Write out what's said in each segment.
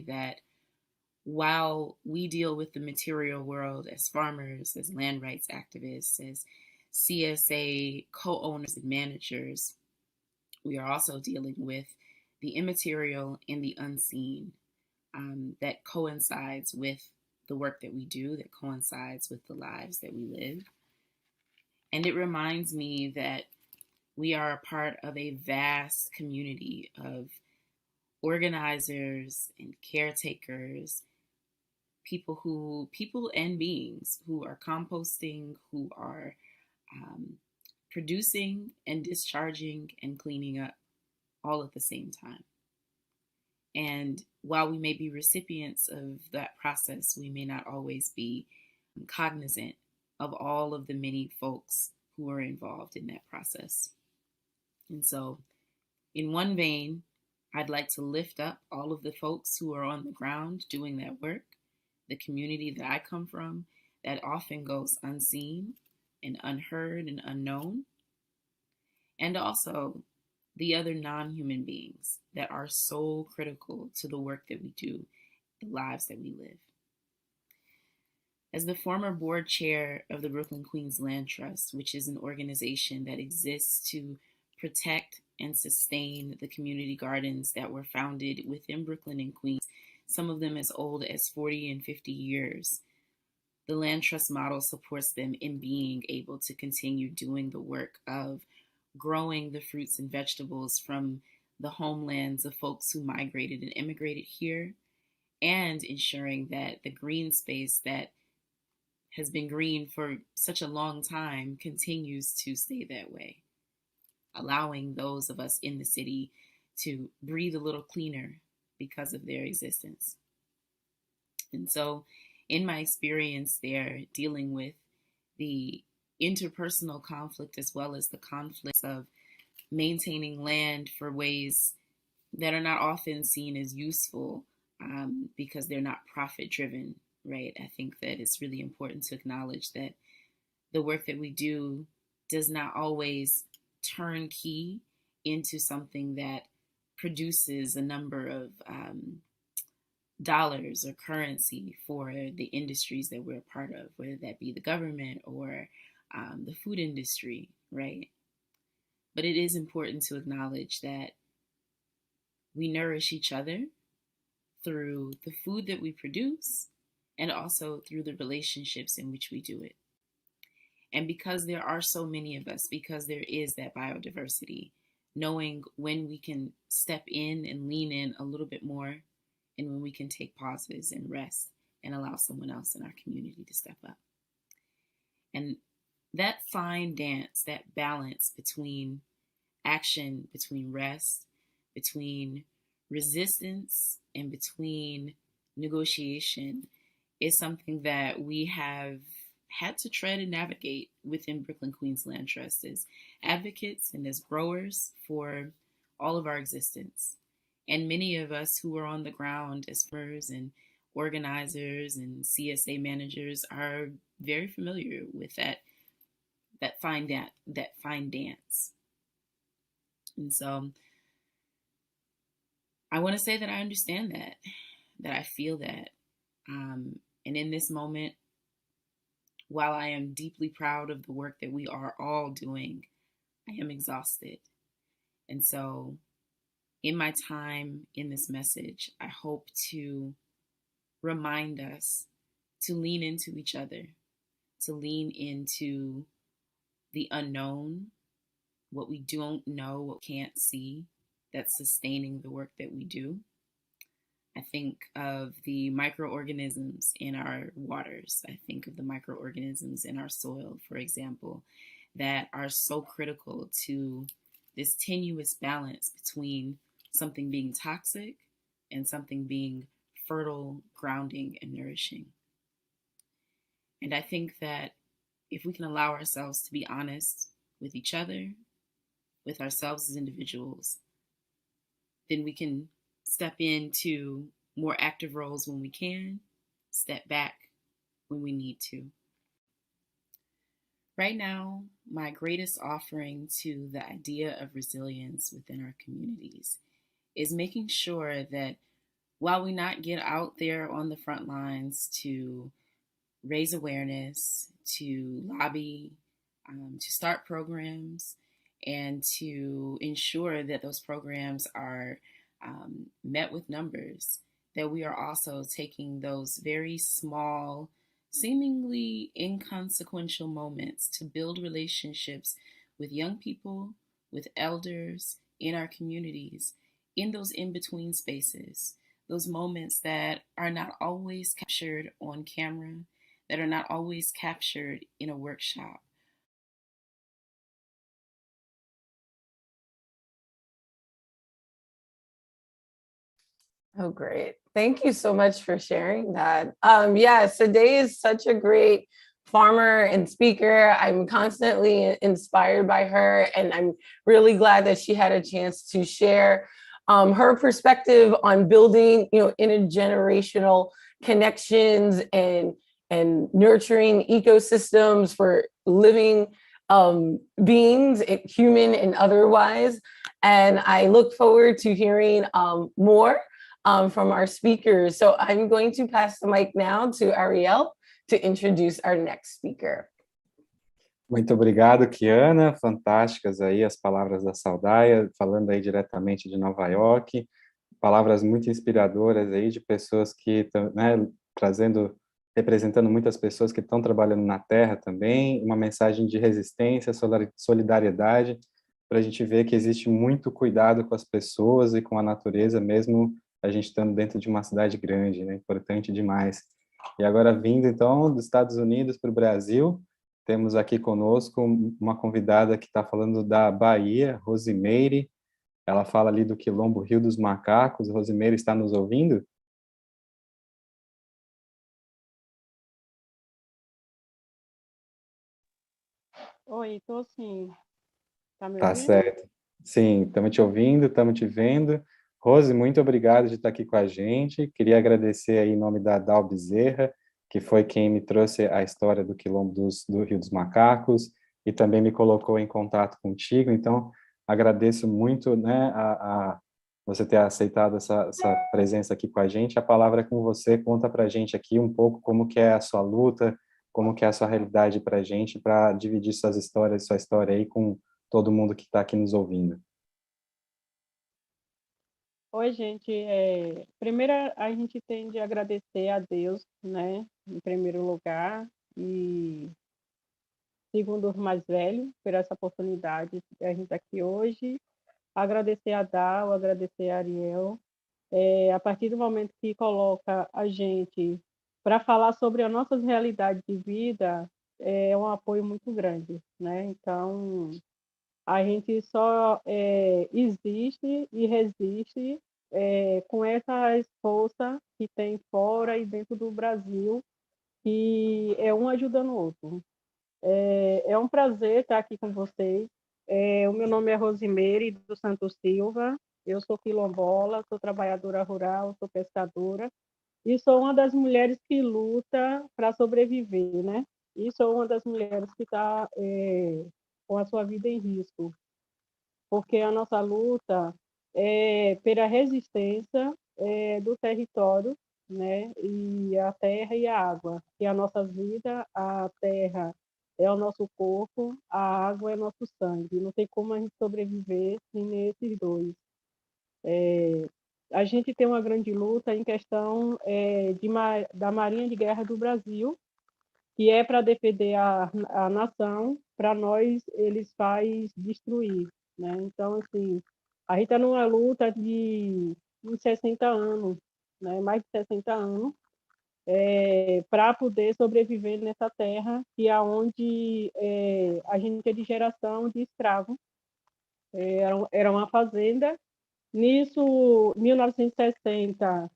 that while we deal with the material world as farmers, as land rights activists, as CSA co owners and managers, we are also dealing with the immaterial and the unseen that coincides with the work that we do, that coincides with the lives that we live. And it reminds me that we are a part of a vast community of organizers and caretakers, people and beings who are composting, who are um, producing and discharging and cleaning up all at the same time. And while we may be recipients of that process, we may not always be cognizant of all of the many folks who are involved in that process. And so, in one vein, I'd like to lift up all of the folks who are on the ground doing that work, the community that I come from that often goes unseen and unheard and unknown, and also the other non human beings that are so critical to the work that we do, the lives that we live. As the former board chair of the Brooklyn Queens Land Trust, which is an organization that exists to protect and sustain the community gardens that were founded within Brooklyn and Queens, some of them as old as 40 and 50 years, the Land Trust model supports them in being able to continue doing the work of growing the fruits and vegetables from the homelands of folks who migrated and immigrated here, and ensuring that the green space that has been green for such a long time continues to stay that way, allowing those of us in the city to breathe a little cleaner because of their existence. And so, in my experience there, dealing with the interpersonal conflict as well as the conflicts of maintaining land for ways that are not often seen as useful because they're not profit driven, right? I think that it's really important to acknowledge that the work that we do does not always turn key into something that produces a number of dollars or currency for the industries that we're a part of, whether that be the government or the food industry, right? But it is important to acknowledge that we nourish each other through the food that we produce and also through the relationships in which we do it. And because there are so many of us, because there is that biodiversity, knowing when we can step in and lean in a little bit more and when we can take pauses and rest and allow someone else in our community to step up. And that fine dance, that balance between action, between rest, between resistance, and between negotiation is something that we have had to tread and navigate within Brooklyn Queens Land Trust as advocates and as growers for all of our existence. And many of us who are on the ground as farmers and organizers and CSA managers are very familiar with that fine dance. And so I want to say that I understand that I feel that. And in this moment, while I am deeply proud of the work that we are all doing, I am exhausted. And so in my time in this message, I hope to remind us to lean into each other, to lean into the unknown, what we don't know, what we can't see, that's sustaining the work that we do. I think of the microorganisms in our waters. I think of the microorganisms in our soil, for example, that are so critical to this tenuous balance between something being toxic and something being fertile, grounding, and nourishing. And I think that if we can allow ourselves to be honest with each other, with ourselves as individuals, then we can step into more active roles when we can, step back when we need to. Right now, my greatest offering to the idea of resilience within our communities is making sure that while we not get out there on the front lines to raise awareness, to lobby, to start programs, and to ensure that those programs are met with numbers, that we are also taking those very small, seemingly inconsequential moments to build relationships with young people, with elders in our communities, in those in between spaces, those moments that are not always captured on camera, that are not always captured in a workshop. Oh, great. Thank you so much for sharing that. Yes, Sade is such a great farmer and speaker. I'm constantly inspired by her, and I'm really glad that she had a chance to share her perspective on building, intergenerational connections and nurturing ecosystems for living beings, human and otherwise. And I look forward to hearing more from our speakers. So I'm going to pass the mic now to Ariel to introduce our next speaker. Muito obrigado, Kiana. Fantásticas aí as palavras da Saldaia, falando aí diretamente de Nova York. Palavras muito inspiradoras aí de pessoas que estão, né, representando muitas pessoas que estão trabalhando na terra também. Uma mensagem de resistência, solidariedade, para a gente ver que existe muito cuidado com as pessoas e com a natureza, mesmo a gente estando dentro de uma cidade grande, né? Importante demais. E agora, vindo então dos Estados Unidos para o Brasil, temos aqui conosco uma convidada que está falando da Bahia, Rosimeire. Ela fala ali do Quilombo Rio dos Macacos. Rosimeire, está nos ouvindo? Oi, estou sim. Tá me Tá ouvindo? certo. Sim, estamos te ouvindo, estamos te vendo. Rose, muito obrigado de estar aqui com a gente. Queria agradecer aí em nome da Dal Bezerra, que foi quem me trouxe a história do Quilombo do Rio dos Macacos e também me colocou em contato contigo. Então, agradeço muito, né, a você ter aceitado essa presença aqui com a gente. A palavra é com você. Conta para a gente aqui um pouco como que é a sua luta, como que é a sua realidade para a gente, para dividir suas histórias, sua história aí com todo mundo que está aqui nos ouvindo. Oi, gente. Primeiro, a gente tem de agradecer a Deus, né, em primeiro lugar, e segundo, os mais velhos, por essa oportunidade de a gente estar aqui hoje. Agradecer a Dal, agradecer a Ariel. A partir do momento que coloca a gente para falar sobre as nossas realidades de vida, é um apoio muito grande, né? Então, a gente só existe e resiste com essa força que tem fora e dentro do Brasil, que é um ajudando o outro. É um prazer estar aqui com vocês. O meu nome é Rosimeire dos Santos Silva, eu sou quilombola, sou trabalhadora rural, sou pescadora e sou uma das mulheres que luta para sobreviver, né? E sou uma das mulheres que está com a sua vida em risco, porque a nossa luta é pela resistência do território, né? E a terra e a água, que é a nossa vida, a terra é o nosso corpo, a água é nosso sangue. Não tem como a gente sobreviver sem esses dois. A gente tem uma grande luta em questão da Marinha de Guerra do Brasil, que é para defender a nação, para nós eles faz destruir, né? Então, assim, a gente está numa luta de 60 anos, né? Mais de 60 anos, para poder sobreviver nessa terra, que é onde a gente é de geração de escravo. Era uma fazenda. Nisso, 1960,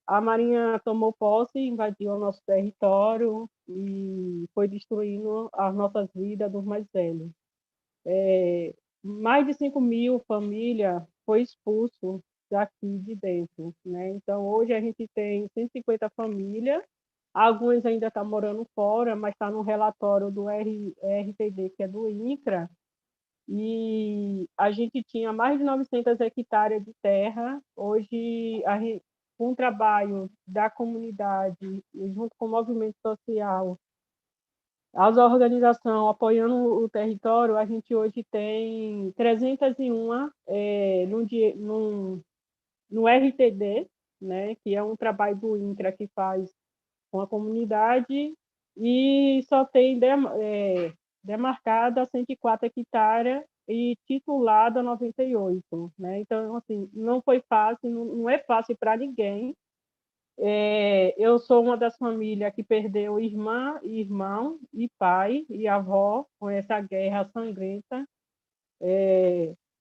a Marinha tomou posse, invadiu o nosso território e foi destruindo as nossas vidas dos mais velhos. Mais de 5.000 famílias foi expulso daqui de dentro, né? Então, hoje a gente tem 150 famílias, algumas ainda estão morando fora, mas está no relatório do RTD, que é do INCRA, e a gente tinha mais de 900 hectares de terra. Hoje com o trabalho da comunidade, junto com o movimento social, as organizações apoiando o território, a gente hoje tem 301 no RTD, né, que é um trabalho do INCRA que faz com a comunidade, e só tem demarcada 104 hectares e titulada 98, né? Então, assim, não foi fácil, não é fácil para ninguém. Eu sou uma das famílias que perdeu irmã, irmão, e pai e avó com essa guerra sangrenta.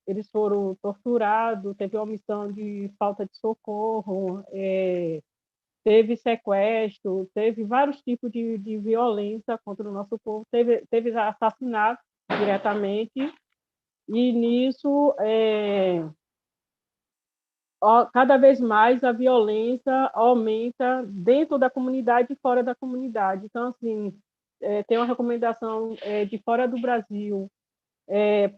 Eles foram torturados, teve omissão de falta de socorro, teve sequestro, teve vários tipos de violência contra o nosso povo, teve assassinato diretamente, e nisso, cada vez mais a violência aumenta dentro da comunidade e fora da comunidade. Então, assim, tem uma recomendação de fora do Brasil,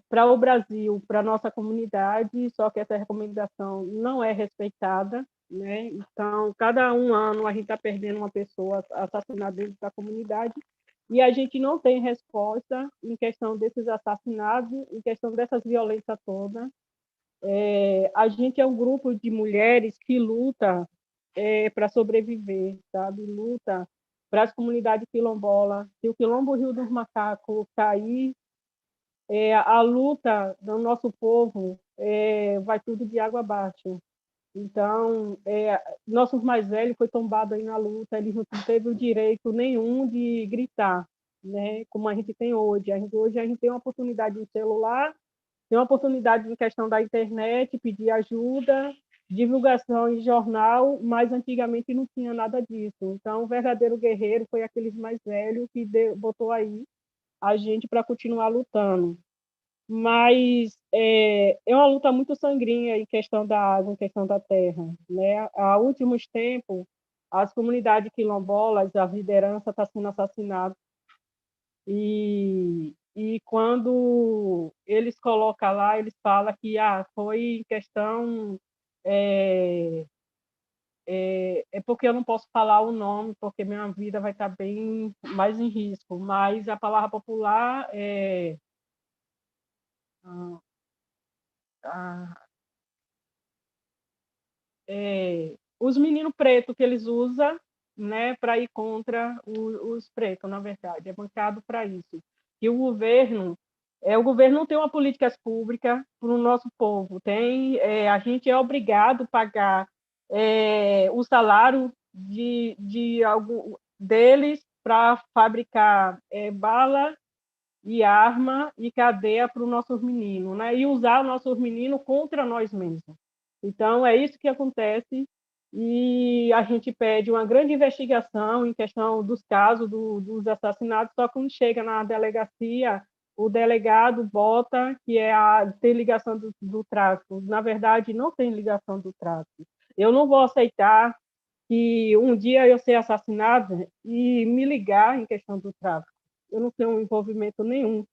para o Brasil, para a nossa comunidade, só que essa recomendação não é respeitada, né? Então, cada um ano a gente está perdendo uma pessoa assassinada dentro da comunidade, e a gente não tem resposta em questão desses assassinatos, em questão dessas violências todas. A gente é um grupo de mulheres que luta para sobreviver, sabe? Luta para as comunidades quilombolas. Se o Quilombo Rio dos Macacos cair, a luta do nosso povo vai tudo de água abaixo. Então, nossos mais velhos foi tombado aí na luta, eles não teve o direito nenhum de gritar, né? Como a gente tem hoje. Hoje a gente tem uma oportunidade de celular, tem uma oportunidade em questão da internet, pedir ajuda, divulgação em jornal, mas antigamente não tinha nada disso. Então, o verdadeiro guerreiro foi aqueles mais velhos que botou aí a gente para continuar lutando. Mas é uma luta muito sangrinha em questão da água, em questão da terra, né? Há últimos tempos, as comunidades quilombolas, a liderança está sendo assassinada, e quando eles colocam lá, eles falam que foi em questão... É porque eu não posso falar o nome, porque minha vida vai estar bem mais em risco, mas a palavra popular é... os meninos pretos que eles usam, né, para ir contra os pretos, na verdade, é bancado para isso. E o governo não tem uma política pública para o nosso povo. A gente é obrigado a pagar o salário de algum deles para fabricar bala e arma e cadeia para os nossos meninos, né? E usar os nossos meninos contra nós mesmos. Então, é isso que acontece, e a gente pede uma grande investigação em questão dos casos dos assassinatos, só que quando chega na delegacia, o delegado bota que tem ligação do tráfico. Na verdade, não tem ligação do tráfico. Eu não vou aceitar que um dia eu ser assassinada e me ligar em questão do tráfico. Eu não tenho envolvimento nenhum.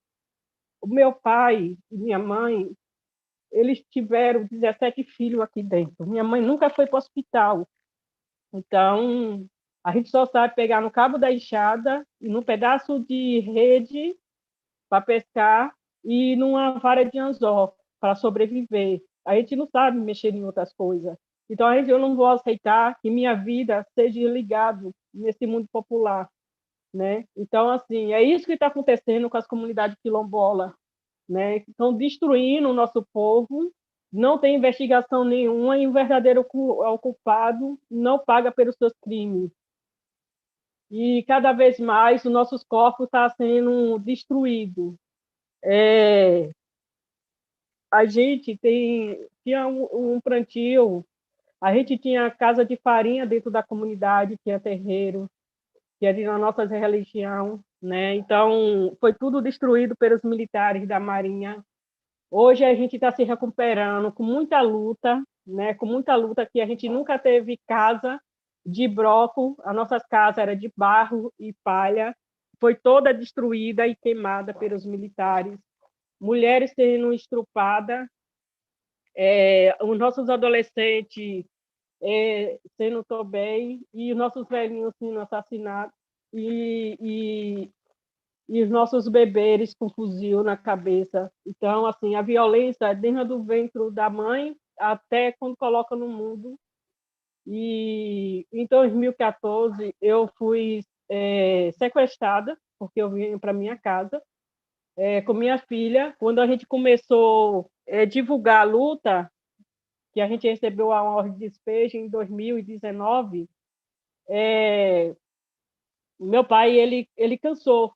O meu pai e minha mãe, eles tiveram 17 filhos aqui dentro. Minha mãe nunca foi para o hospital. Então, a gente só sabe pegar no cabo da enxada, num pedaço de rede para pescar e numa vara de anzol para sobreviver. A gente não sabe mexer em outras coisas. Então, eu não vou aceitar que minha vida seja ligada nesse mundo popular, né? Então, assim, é isso que está acontecendo com as comunidades quilombolas, né? Estão destruindo o nosso povo, não tem investigação nenhuma, e o verdadeiro culpado não paga pelos seus crimes. E cada vez mais os nossos corpos estão sendo destruídos. A gente tinha um plantio, a gente tinha casa de farinha dentro da comunidade, tinha terreiro, que é na nossa religião, né? Então, foi tudo destruído pelos militares da Marinha. Hoje a gente está se recuperando com muita luta, né? Com muita luta, que a gente nunca teve casa de bloco, as nossas casas eram de barro e palha, foi toda destruída e queimada pelos militares. Mulheres sendo estrupadas, os nossos adolescentes sendo também, e os nossos velhinhos sendo assassinados, e, e os nossos bebês com fuzil na cabeça. Então, assim, a violência desde do ventre da mãe até quando coloca no mundo. E em 2014 eu fui sequestrada, porque eu vim para minha casa com minha filha. Quando a gente começou a divulgar a luta, que a gente recebeu a ordem de despejo em 2019, meu pai ele cansou,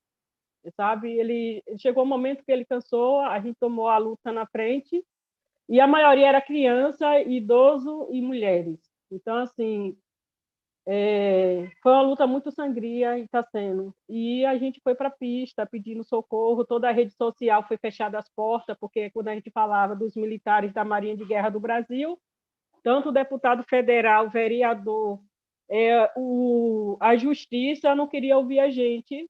sabe? Ele chegou um momento que ele cansou, a gente tomou a luta na frente, e a maioria era criança, idoso e mulheres. Então, assim, foi uma luta muito sangria e está sendo. E a gente foi para a pista pedindo socorro, toda a rede social foi fechada as portas, porque quando a gente falava dos militares da Marinha de Guerra do Brasil, tanto o deputado federal, vereador, a justiça não queria ouvir a gente,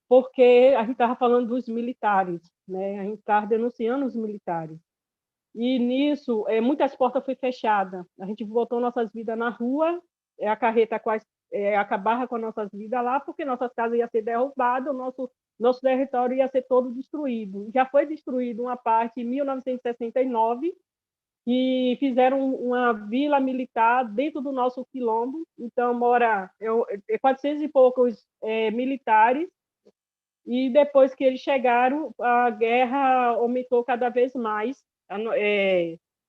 porque a gente estava falando dos militares, né? A gente estava denunciando os militares. E nisso, muitas portas foram fechadas. A gente botou nossas vidas na rua, a carreta quase acabava com as nossas vidas lá, porque nossas casas iam ser derrubadas, nosso território ia ser todo destruído. Já foi destruído uma parte em 1969, que fizeram uma vila militar dentro do nosso quilombo. Então, mora 400 e poucos militares, e depois que eles chegaram, a guerra aumentou cada vez mais.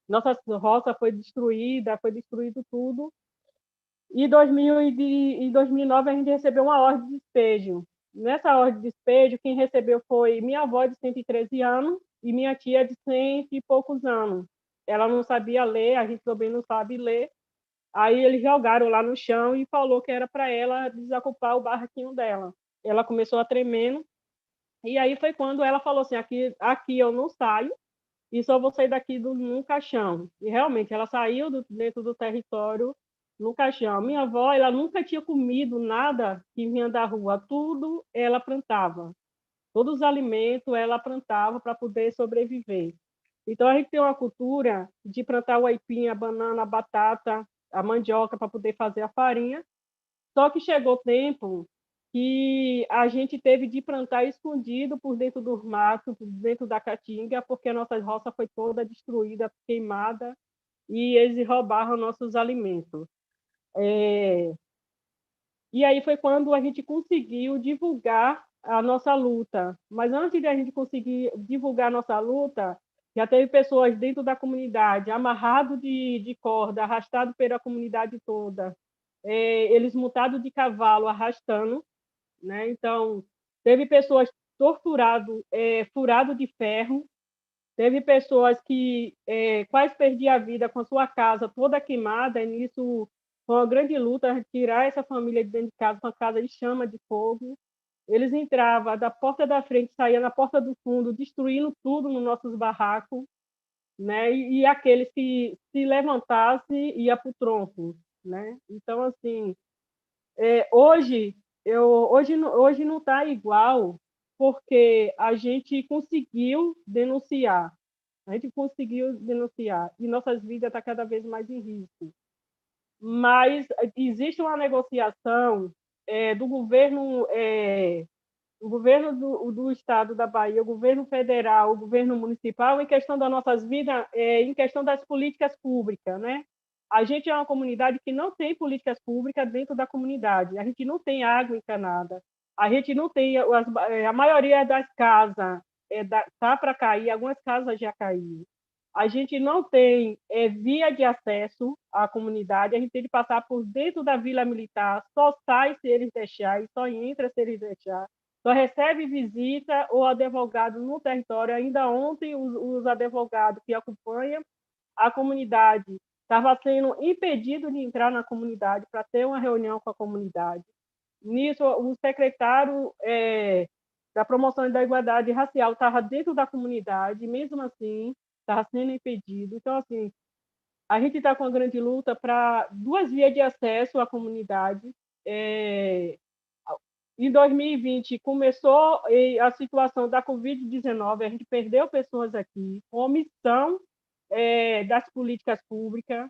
Nossa roça foi destruída, foi destruído tudo. E em 2009 a gente recebeu uma ordem de despejo. Nessa ordem de despejo, quem recebeu foi minha avó de 113 anos e minha tia de 100 e poucos anos. Ela não sabia ler, a gente também não sabe ler. Aí eles jogaram lá no chão e falou que era para ela desocupar o barraquinho dela. Ela começou a tremendo, e aí foi quando ela falou assim: aqui eu não saio, e só vou sair daqui num caixão. E realmente ela saiu dentro do território no caixão. Minha avó, ela nunca tinha comido nada que vinha da rua, tudo ela plantava. Todos os alimentos ela plantava para poder sobreviver. Então a gente tem uma cultura de plantar o aipim, a banana, a batata, a mandioca para poder fazer a farinha. Só que chegou o tempo que a gente teve de plantar escondido por dentro dos matos, por dentro da caatinga, porque a nossa roça foi toda destruída, queimada, e eles roubaram nossos alimentos. E aí foi quando a gente conseguiu divulgar a nossa luta. Mas antes de a gente conseguir divulgar a nossa luta, já teve pessoas dentro da comunidade, amarrado de corda, arrastado pela comunidade toda, eles montados de cavalo, arrastando, né? Então, teve pessoas torturado, furado de ferro, teve pessoas que quase perdiam a vida com a sua casa toda queimada, e nisso foi uma grande luta tirar essa família de dentro de casa, com a casa em chama de fogo. Eles entravam da porta da frente, saíam na porta do fundo, destruindo tudo nos nossos barracos, né? E aqueles que se levantassem ia para o tronco, né? Então, assim, hoje hoje não está igual, porque a gente conseguiu denunciar. A gente conseguiu denunciar e nossas vidas estão cada vez mais em risco. Mas existe uma negociação do governo, o governo do estado da Bahia, o governo federal, o governo municipal, em questão das nossas vidas, em questão das políticas públicas, né? A gente é uma comunidade que não tem políticas públicas dentro da comunidade. A gente não tem água encanada. A gente não tem a maioria das casas tá para cair. Algumas casas já caíram. A gente não tem via de acesso à comunidade. A gente tem que passar por dentro da vila militar. Só sai se eles deixarem, só entra se eles deixarem. Só recebe visita ou advogado no território. Ainda ontem, os advogados que acompanham a comunidade estava sendo impedido de entrar na comunidade para ter uma reunião com a comunidade. Nisso, o secretário da Promoção da Igualdade Racial estava dentro da comunidade, mesmo assim, estava sendo impedido. Então, assim, a gente está com uma grande luta para duas vias de acesso à comunidade. Em 2020, começou a situação da Covid-19, a gente perdeu pessoas aqui, omissão das políticas públicas.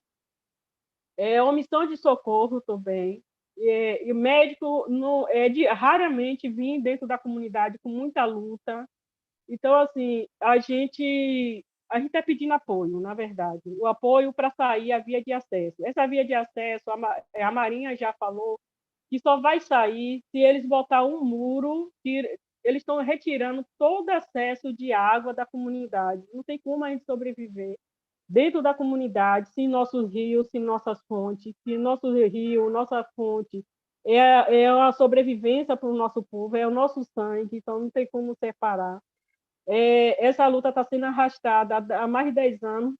omissão de socorro também. E o médico não, raramente vem dentro da comunidade com muita luta. Então, assim, a gente está pedindo apoio, na verdade, o apoio para sair a via de acesso. Essa via de acesso, a Marinha já falou que só vai sair se eles botar um muro, que eles estão retirando todo acesso de água da comunidade. Não tem como a gente sobreviver dentro da comunidade, sem nossos rios, sem nossas fontes, se nosso rio, nossa fonte é a sobrevivência para o nosso povo, é o nosso sangue, então não tem como separar. Essa luta está sendo arrastada há mais de 10 anos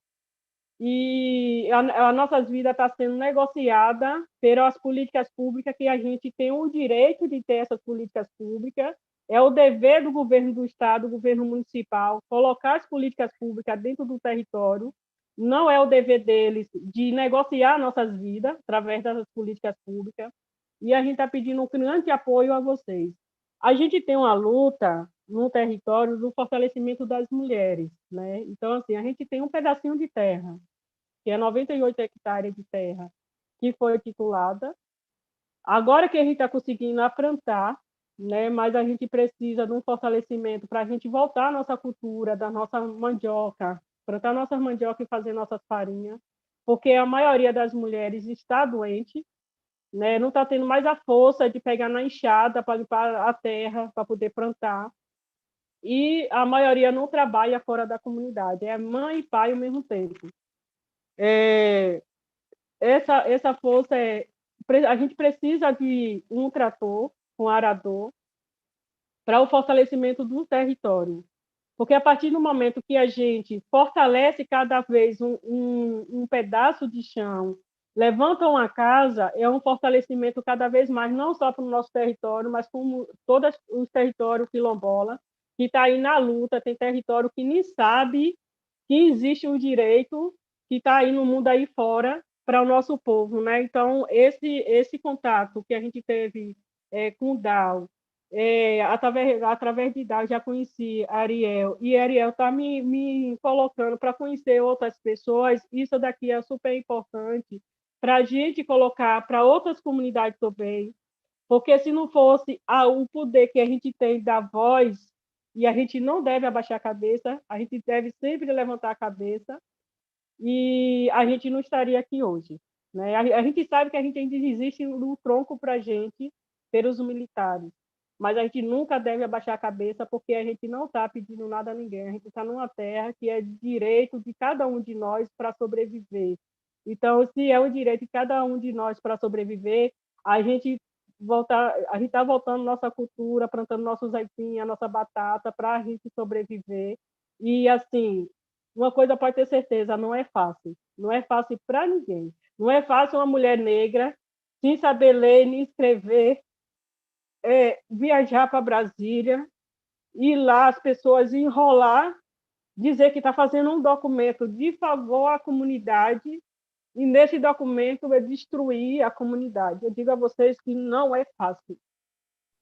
e a nossa vida está sendo negociada pelas políticas públicas, que a gente tem o direito de ter essas políticas públicas, é o dever do governo do estado, do governo municipal, colocar as políticas públicas dentro do território, não é o dever deles de negociar nossas vidas através dessas políticas públicas, e a gente está pedindo um grande apoio a vocês. A gente tem uma luta no território do fortalecimento das mulheres, né? Então, assim, a gente tem um pedacinho de terra, que é 98 hectares de terra, que foi titulada. Agora que a gente está conseguindo afrontar, né? Mas a gente precisa de um fortalecimento para a gente voltar à nossa cultura, da nossa mandioca, plantar nossas mandioca e fazer nossas farinhas, porque a maioria das mulheres está doente, né? Não está tendo mais a força de pegar na enxada para limpar a terra, para poder plantar. E a maioria não trabalha fora da comunidade, é mãe e pai ao mesmo tempo. Essa força a gente precisa de um trator, um arador, para o fortalecimento do território. Porque a partir do momento que a gente fortalece cada vez um pedaço de chão, levanta uma casa, é um fortalecimento cada vez mais, não só para o nosso território, mas como todos os territórios quilombola, que está aí na luta, tem território que nem sabe que existe um direito que está aí no mundo aí fora para o nosso povo, né? Então, esse contato que a gente teve com o DAO, através de DAO, já conheci a Ariel, e a Ariel está me colocando para conhecer outras pessoas, isso daqui é super importante para a gente colocar para outras comunidades também, porque se não fosse o poder que a gente tem da voz, e a gente não deve abaixar a cabeça, a gente deve sempre levantar a cabeça, e a gente não estaria aqui hoje. Né? A gente sabe que a gente ainda existe no tronco para a gente, pelos militares, mas a gente nunca deve abaixar a cabeça, porque a gente não está pedindo nada a ninguém, a gente está numa terra que é direito de cada um de nós para sobreviver. Então, se é o direito de cada um de nós para sobreviver, a gente está voltando nossa cultura, plantando nossos aipim, a nossa batata, para a gente sobreviver. E, assim, uma coisa pode ter certeza, não é fácil. Não é fácil para ninguém. Não é fácil uma mulher negra, sem saber ler nem escrever, viajar para Brasília, ir lá, as pessoas enrolar, dizer que está fazendo um documento de favor à comunidade, e nesse documento é destruir a comunidade. Eu digo a vocês que não é fácil.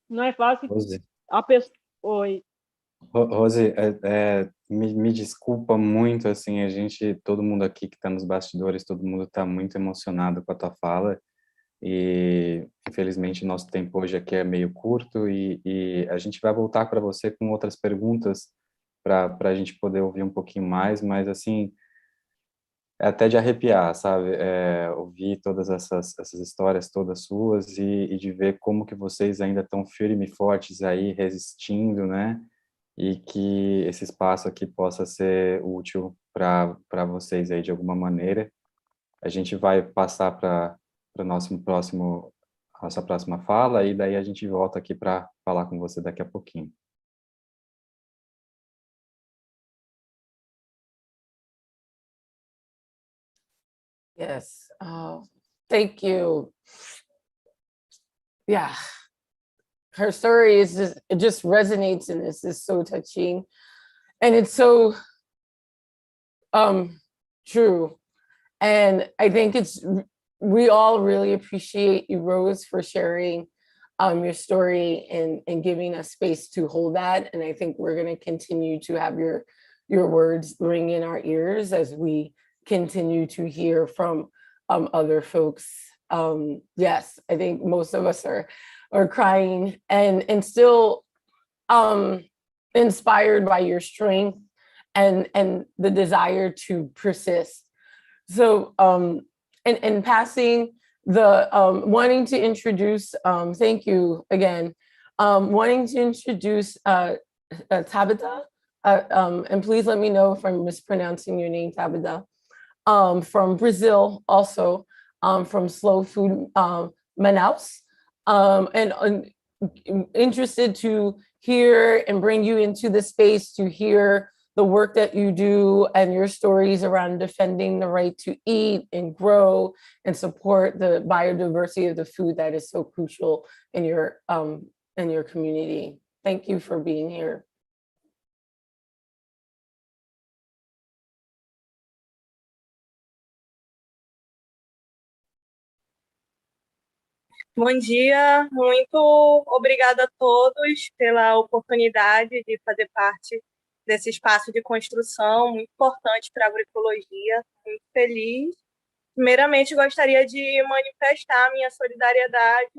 Não é fácil. Rose, A pessoa... Oi. Rose, me desculpa muito, assim, todo mundo aqui que está nos bastidores, todo mundo está muito emocionado com a tua fala, e infelizmente nosso tempo hoje aqui é meio curto, e a gente vai voltar para você com outras perguntas para a gente poder ouvir um pouquinho mais, mas assim, é até de arrepiar, sabe? Ouvir todas essas histórias todas suas e de ver como que vocês ainda estão firmes e fortes aí, resistindo, né? E que esse espaço aqui possa ser útil para vocês aí de alguma maneira. A gente vai passar para a nossa próxima fala e daí a gente volta aqui para falar com você daqui a pouquinho. Yes. Thank you. Yeah. Her story it just resonates, and this is so touching. And it's so true. And I think we all really appreciate you, Rose, for sharing your story and giving us space to hold that. And I think we're going to continue to have your words ring in our ears as we continue to hear from other folks. Yes, I think most of us are crying and still inspired by your strength and the desire to persist. So and passing the wanting to introduce, thank you again, wanting to introduce Tabitha, and please let me know if I'm mispronouncing your name, Tabitha, from Brazil, also from Slow Food Manaus, and interested to hear and bring you into the space to hear the work that you do and your stories around defending the right to eat and grow and support the biodiversity of the food that is so crucial in your community. Thank you for being here. Bom dia, muito obrigada a todos pela oportunidade de fazer parte desse espaço de construção muito importante para a agroecologia. Muito feliz. Primeiramente, gostaria de manifestar a minha solidariedade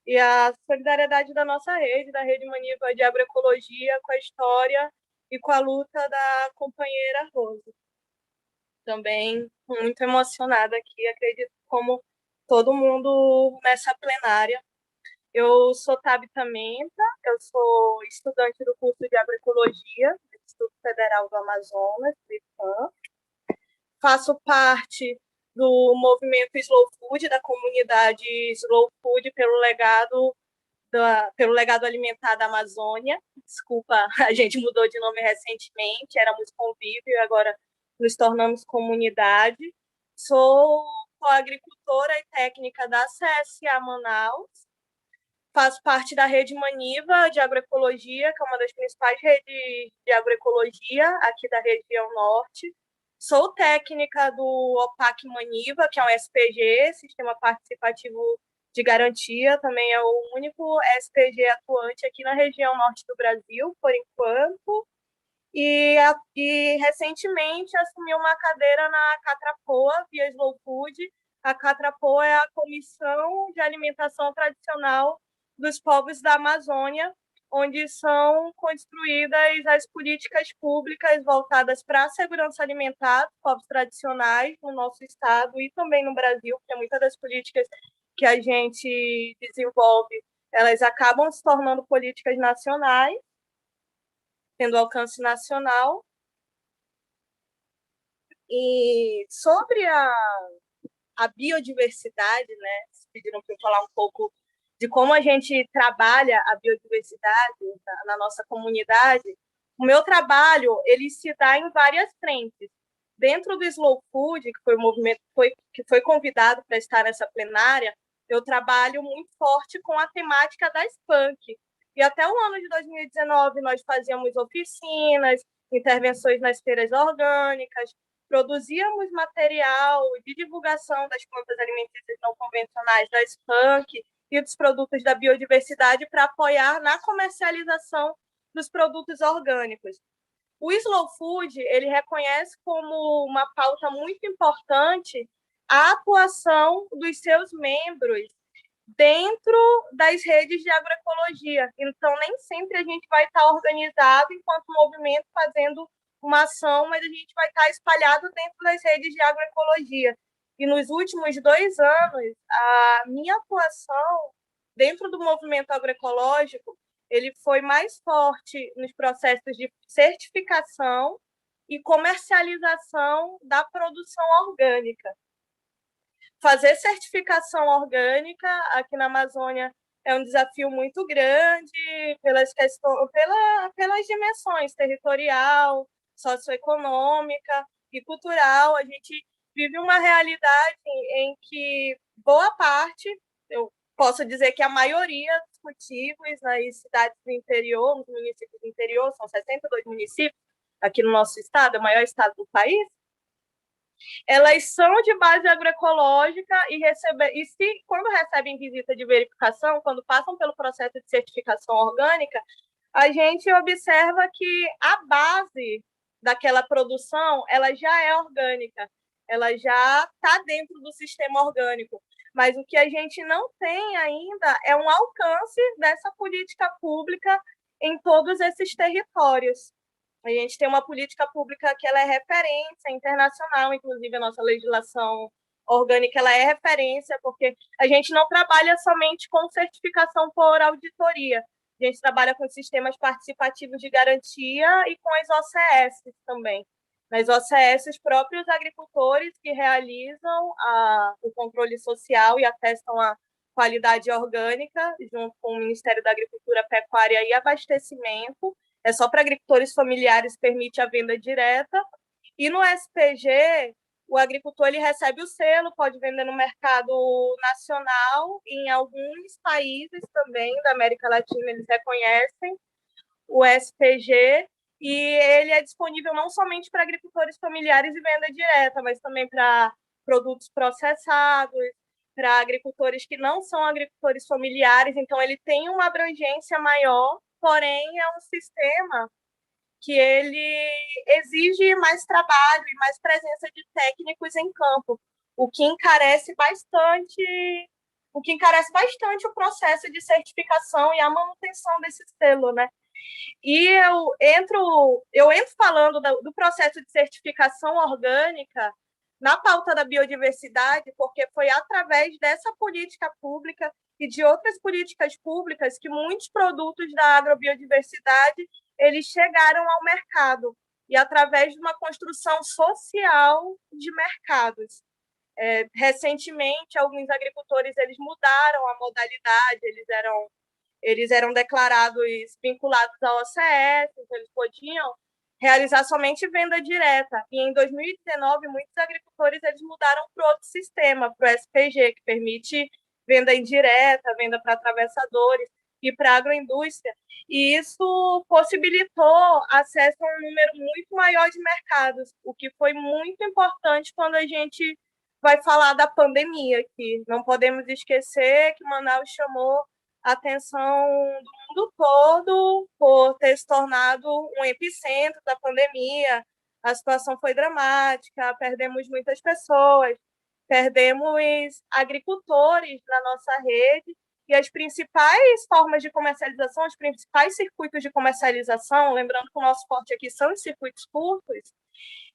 e a solidariedade da nossa rede, da Rede Maníva de Agroecologia, com a história e com a luta da companheira Rose. Também muito emocionada aqui, acredito como todo mundo nessa plenária. Eu sou Tabitha Menta, eu sou estudante do curso de Agroecologia do Instituto Federal do Amazonas, do IFAM. Faço parte do movimento Slow Food, da comunidade Slow Food, pelo legado alimentar da Amazônia. Desculpa, a gente mudou de nome recentemente, éramos convívio e agora nos tornamos comunidade. Sou agricultora e técnica da CSA Manaus. Faço parte da Rede Maníva de Agroecologia, que é uma das principais redes de agroecologia aqui da região norte. Sou técnica do OPAC Maníva, que é um SPG, Sistema Participativo de Garantia, também é o único SPG atuante aqui na região norte do Brasil, por enquanto. E recentemente assumi uma cadeira na Catrapoa, via Slow Food. A Catrapoa é a Comissão de Alimentação Tradicional dos Povos da Amazônia, onde são construídas as políticas públicas voltadas para a segurança alimentar dos povos tradicionais no nosso estado e também no Brasil, porque muitas das políticas que a gente desenvolve, elas acabam se tornando políticas nacionais, tendo alcance nacional. E sobre a biodiversidade, né? Pediram para eu falar um pouco de como a gente trabalha a biodiversidade na nossa comunidade. O meu trabalho ele se dá em várias frentes. Dentro do Slow Food, que foi o movimento que foi convidado para estar nessa plenária, eu trabalho muito forte com a temática das punk. E até o ano de 2019, nós fazíamos oficinas, intervenções nas feiras orgânicas, produzíamos material de divulgação das plantas alimentícias não convencionais, das punk e dos produtos da biodiversidade para apoiar na comercialização dos produtos orgânicos. O Slow Food ele reconhece como uma pauta muito importante a atuação dos seus membros dentro das redes de agroecologia. Então, nem sempre a gente vai estar organizado enquanto movimento fazendo uma ação, mas a gente vai estar espalhado dentro das redes de agroecologia. E nos últimos 2 anos, a minha atuação dentro do movimento agroecológico ele foi mais forte nos processos de certificação e comercialização da produção orgânica. Fazer certificação orgânica aqui na Amazônia é um desafio muito grande pelas dimensões territorial, socioeconômica e cultural. A gente vive uma realidade em que boa parte, eu posso dizer que a maioria dos cultivos nas cidades do interior, nos municípios do interior, são 62 municípios aqui no nosso estado, é o maior estado do país, elas são de base agroecológica e quando recebem visita de verificação, quando passam pelo processo de certificação orgânica, a gente observa que a base daquela produção ela já é orgânica. ela já está dentro do sistema orgânico. Mas o que a gente não tem ainda é um alcance dessa política pública em todos esses territórios. A gente tem uma política pública que ela é referência internacional, inclusive a nossa legislação orgânica ela é referência, porque a gente não trabalha somente com certificação por auditoria, a gente trabalha com sistemas participativos de garantia e com as OCS também. Nas OCS, os próprios agricultores que realizam o controle social e atestam a qualidade orgânica, junto com o Ministério da Agricultura, Pecuária e Abastecimento. É só para agricultores familiares, permite a venda direta. E no SPG, o agricultor ele recebe o selo, pode vender no mercado nacional, em alguns países também da América Latina eles reconhecem o SPG, e ele é disponível não somente para agricultores familiares e venda direta, mas também para produtos processados, para agricultores que não são agricultores familiares, então ele tem uma abrangência maior, porém é um sistema que ele exige mais trabalho e mais presença de técnicos em campo, o que encarece bastante o processo de certificação e a manutenção desse selo, né? E eu entro falando do processo de certificação orgânica na pauta da biodiversidade, porque foi através dessa política pública e de outras políticas públicas que muitos produtos da agrobiodiversidade eles chegaram ao mercado, e através de uma construção social de mercados. Recentemente, alguns agricultores eles mudaram a modalidade, eles eram declarados vinculados ao OCS, então eles podiam realizar somente venda direta. E em 2019, muitos agricultores eles mudaram para outro sistema, para o SPG, que permite venda indireta, venda para atravessadores e para a agroindústria. E isso possibilitou acesso a um número muito maior de mercados, o que foi muito importante quando a gente vai falar da pandemia aqui. Não podemos esquecer que Manaus chamou a atenção do mundo todo por ter se tornado um epicentro da pandemia. A situação foi dramática, perdemos muitas pessoas, perdemos agricultores na nossa rede, e as principais formas de comercialização, os principais circuitos de comercialização, lembrando que o nosso forte aqui são os circuitos curtos,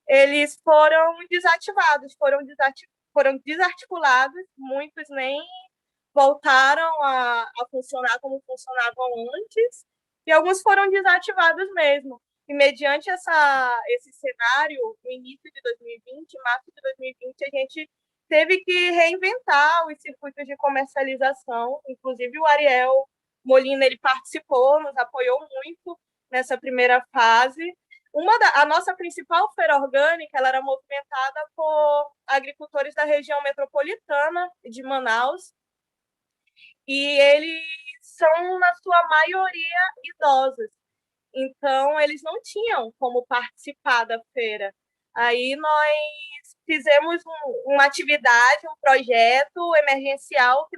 eles foram desativados, foram desarticulados, muitos nem voltaram a funcionar como funcionavam antes, e alguns foram desativados mesmo. E mediante esse cenário, no início de 2020, em março de 2020, a gente teve que reinventar os circuitos de comercialização. Inclusive, o Ariel Molina ele participou, nos apoiou muito nessa primeira fase. A nossa principal feira orgânica ela era movimentada por agricultores da região metropolitana de Manaus, e eles são, na sua maioria, idosos. Então, eles não tinham como participar da feira. Aí nós fizemos uma atividade, um projeto emergencial que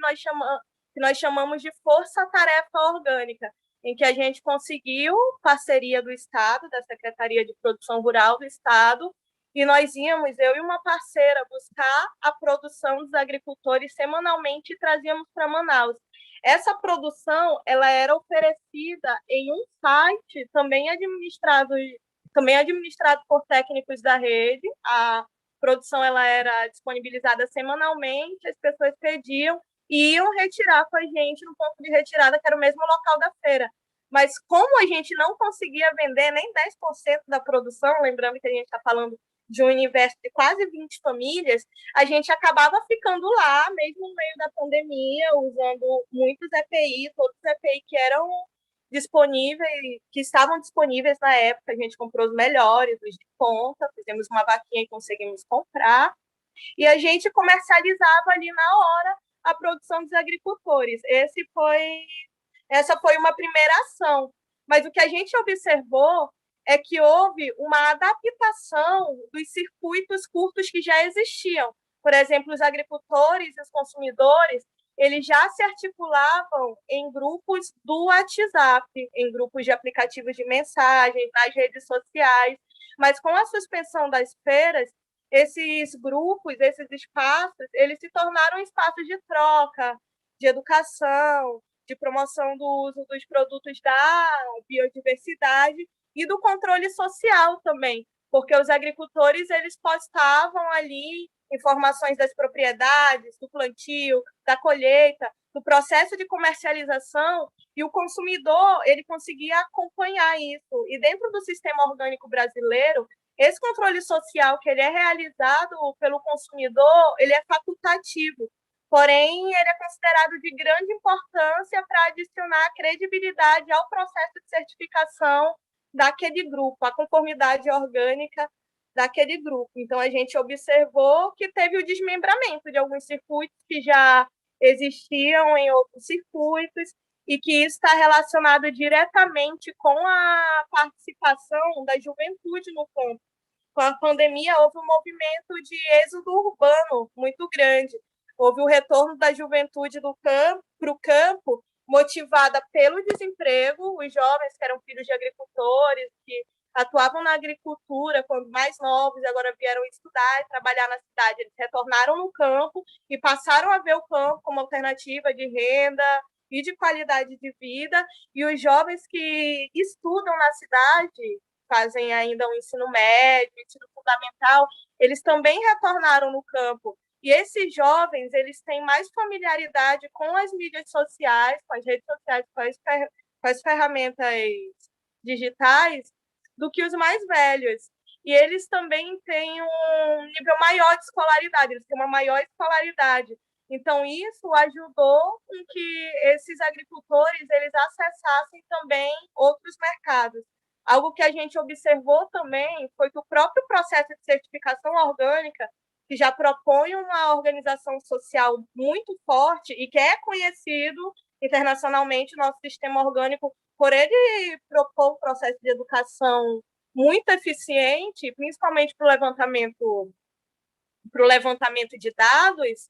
nós chamamos de Força-Tarefa Orgânica, em que a gente conseguiu parceria do Estado, da Secretaria de Produção Rural do Estado, e nós íamos, eu e uma parceira, buscar a produção dos agricultores semanalmente e trazíamos para Manaus. Essa produção ela era oferecida em um site também administrado por técnicos da rede. A produção ela era disponibilizada semanalmente, as pessoas pediam e iam retirar com a gente no ponto de retirada, que era o mesmo local da feira. Mas como a gente não conseguia vender nem 10% da produção, lembrando que a gente está falando de um universo de quase 20 famílias, a gente acabava ficando lá, mesmo no meio da pandemia, usando muitos EPI, todos os EPI que eram disponíveis, que estavam disponíveis na época. A gente comprou os melhores, os de ponta, fizemos uma vaquinha e conseguimos comprar, e a gente comercializava ali na hora a produção dos agricultores. Essa foi uma primeira ação, mas o que a gente observou é que houve uma adaptação dos circuitos curtos que já existiam. Por exemplo, os agricultores e os consumidores, eles já se articulavam em grupos do WhatsApp, em grupos de aplicativos de mensagens, nas redes sociais, mas com a suspensão das feiras, esses grupos, esses espaços, eles se tornaram espaços de troca, de educação, de promoção do uso dos produtos da biodiversidade e do controle social também, porque os agricultores eles postavam ali informações das propriedades, do plantio, da colheita, do processo de comercialização, e o consumidor ele conseguia acompanhar isso. E dentro do sistema orgânico brasileiro, esse controle social que ele é realizado pelo consumidor, ele é facultativo, porém ele é considerado de grande importância para adicionar credibilidade ao processo de certificação daquele grupo, a conformidade orgânica daquele grupo. Então, a gente observou que teve o desmembramento de alguns circuitos que já existiam em outros circuitos e que isso está relacionado diretamente com a participação da juventude no campo. Com a pandemia, houve um movimento de êxodo urbano muito grande. Houve o retorno da juventude do campo para o campo, motivada pelo desemprego, os jovens que eram filhos de agricultores, que atuavam na agricultura quando mais novos, agora vieram estudar e trabalhar na cidade. Eles retornaram no campo e passaram a ver o campo como alternativa de renda e de qualidade de vida. E os jovens que estudam na cidade, fazem ainda o ensino médio, ensino fundamental, eles também retornaram no campo. E esses jovens, eles têm mais familiaridade com as mídias sociais, com as redes sociais, com as ferramentas digitais, do que os mais velhos. E eles também têm um nível maior de escolaridade, eles têm uma maior escolaridade. Então, isso ajudou com que esses agricultores eles acessassem também outros mercados. Algo que a gente observou também foi que o próprio processo de certificação orgânica, que já propõe uma organização social muito forte e que é conhecido internacionalmente, o nosso sistema orgânico, por ele propor um processo de educação muito eficiente, principalmente para o levantamento de dados,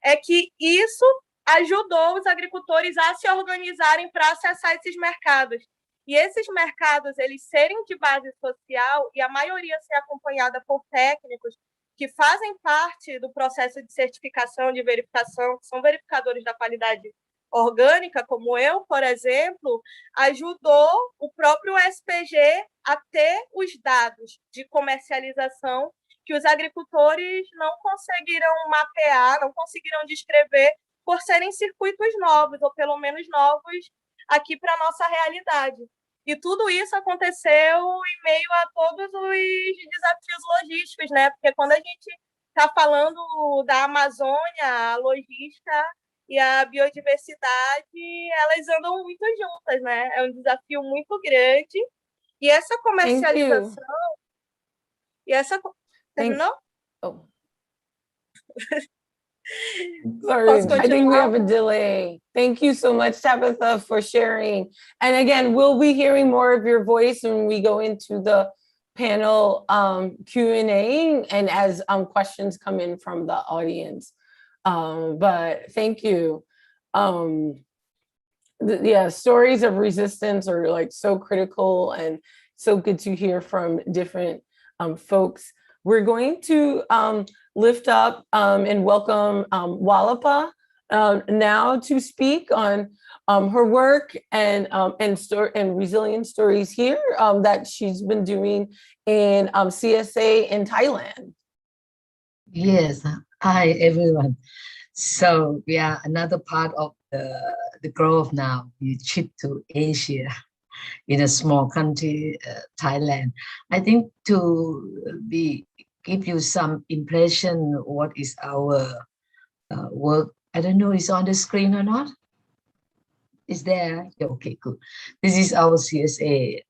é que isso ajudou os agricultores a se organizarem para acessar esses mercados. E esses mercados, eles serem de base social e a maioria ser acompanhada por técnicos que fazem parte do processo de certificação, de verificação, que são verificadores da qualidade orgânica, como eu, por exemplo, ajudou o próprio SPG a ter os dados de comercialização que os agricultores não conseguiram mapear, não conseguiram descrever por serem circuitos novos, ou pelo menos novos aqui para a nossa realidade. E tudo isso aconteceu em meio a todos os desafios logísticos, né? Porque quando a gente está falando da Amazônia, a logística e a biodiversidade, elas andam muito juntas, né? É um desafio muito grande. E essa comercialização... E essa... Terminou? Oh. Sorry, I think we have a delay. Thank you so much, Tabitha, for sharing. And again, we'll be hearing more of your voice when we go into the panel Q&A and as questions come in from the audience. But thank you. Yeah, stories of resistance are like so critical and so good to hear from different folks. We're going to lift up and welcome Walapa now to speak on her work and resilient stories here that she's been doing in CSA in Thailand. Yes, hi everyone. So yeah, another part of the growth now, you shift to Asia in a small country, Thailand. I think to give you some impression what is our work. I don't know, is on the screen or not? Is there? Okay, good. This is our CSA.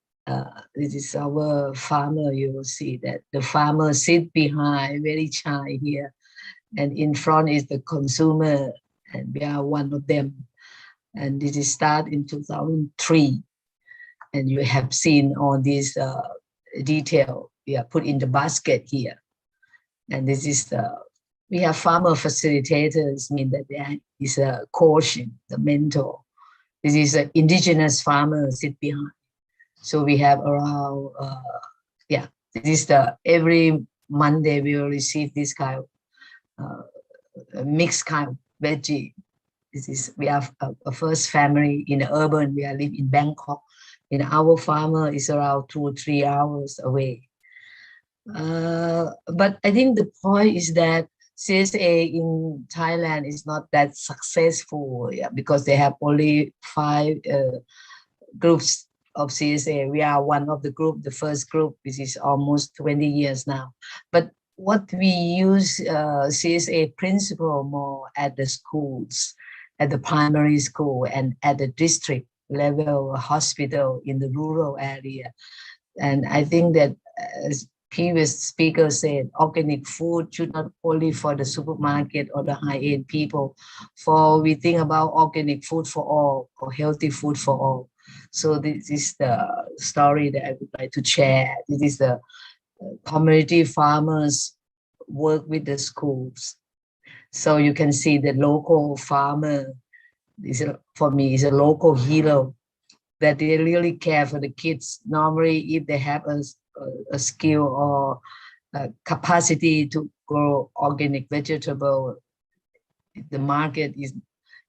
This is our farmer. You will see that the farmer sit behind, very shy here. And in front is the consumer, and we are one of them. And this is started in 2003. And you have seen all these detail we are put in the basket here. And this is we have farmer facilitators, mean that there is a coach, the mentor. This is an indigenous farmer sit behind. So we have around, this is every Monday we will receive this kind of mixed kind of veggie. We have a first family in the urban. We are live in Bangkok. And our farmer is around 2 or 3 hours away. But I think the point is that CSA in Thailand is not that successful, because they have only 5 groups of CSA. We are one of the group, the first group, which is almost 20 years now. But what we use CSA principle more at the schools, at the primary school and at the district level hospital in the rural area. And I think that, as previous speaker said, organic food should not only for the supermarket or the high-end people, for we think about organic food for all, or healthy food for all. So this is the story that I would like to share. This is the community farmers work with the schools. So you can see the local farmer, for me, is a local hero, that they really care for the kids. Normally, if they have a skill or a capacity to grow organic vegetable, the market is,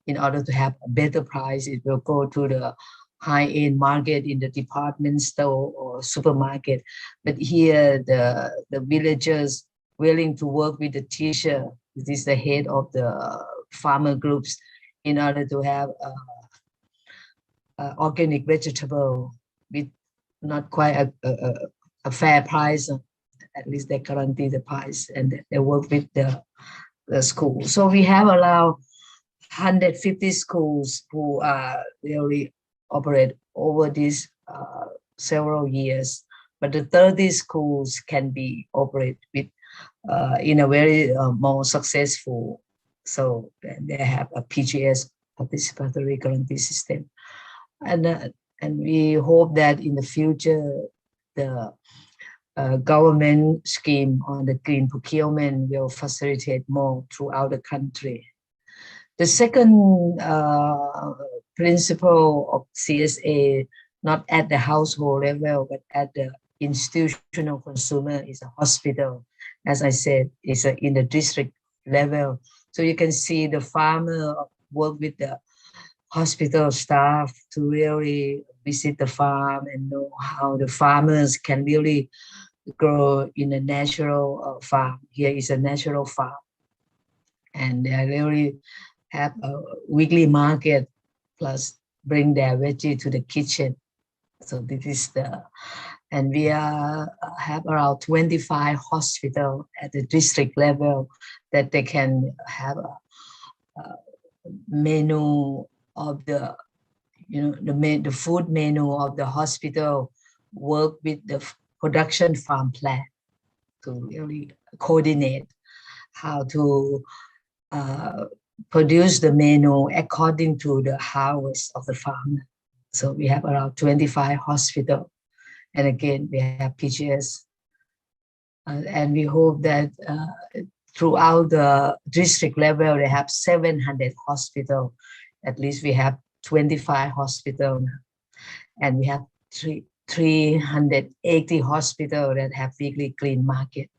in order to have a better price, it will go to the high-end market in the department store or supermarket. But here, the villagers willing to work with the teacher, this is the head of the farmer groups, in order to have organic vegetable with not quite a fair price. At least they guarantee the price, and they work with the school. So we have around 150 schools who are really operate over these several years, but the 30 schools can be operate with in a very more successful. So they have a PGS, participatory guarantee system, and we hope that in the future the government scheme on the green procurement will facilitate more throughout the country. The second principle of CSA, not at the household level, but at the institutional consumer, is a hospital. As I said, is in the district level. So you can see the farmer work with the hospital staff to really visit the farm and know how the farmers can really grow in a natural farm. Here is a natural farm. And they really have a weekly market, plus bring their veggie to the kitchen. So this is and we have around 25 hospitals at the district level that they can have a menu of the, the food menu of the hospital, work with the production farm plan to really coordinate how to produce the menu according to the harvest of the farmer. So we have around 25 hospitals. And again, we have PGS. And we hope that throughout the district level, they have 700 hospitals. At least we have 25 hospitals. And we have 380 hospitals that have weekly clean market.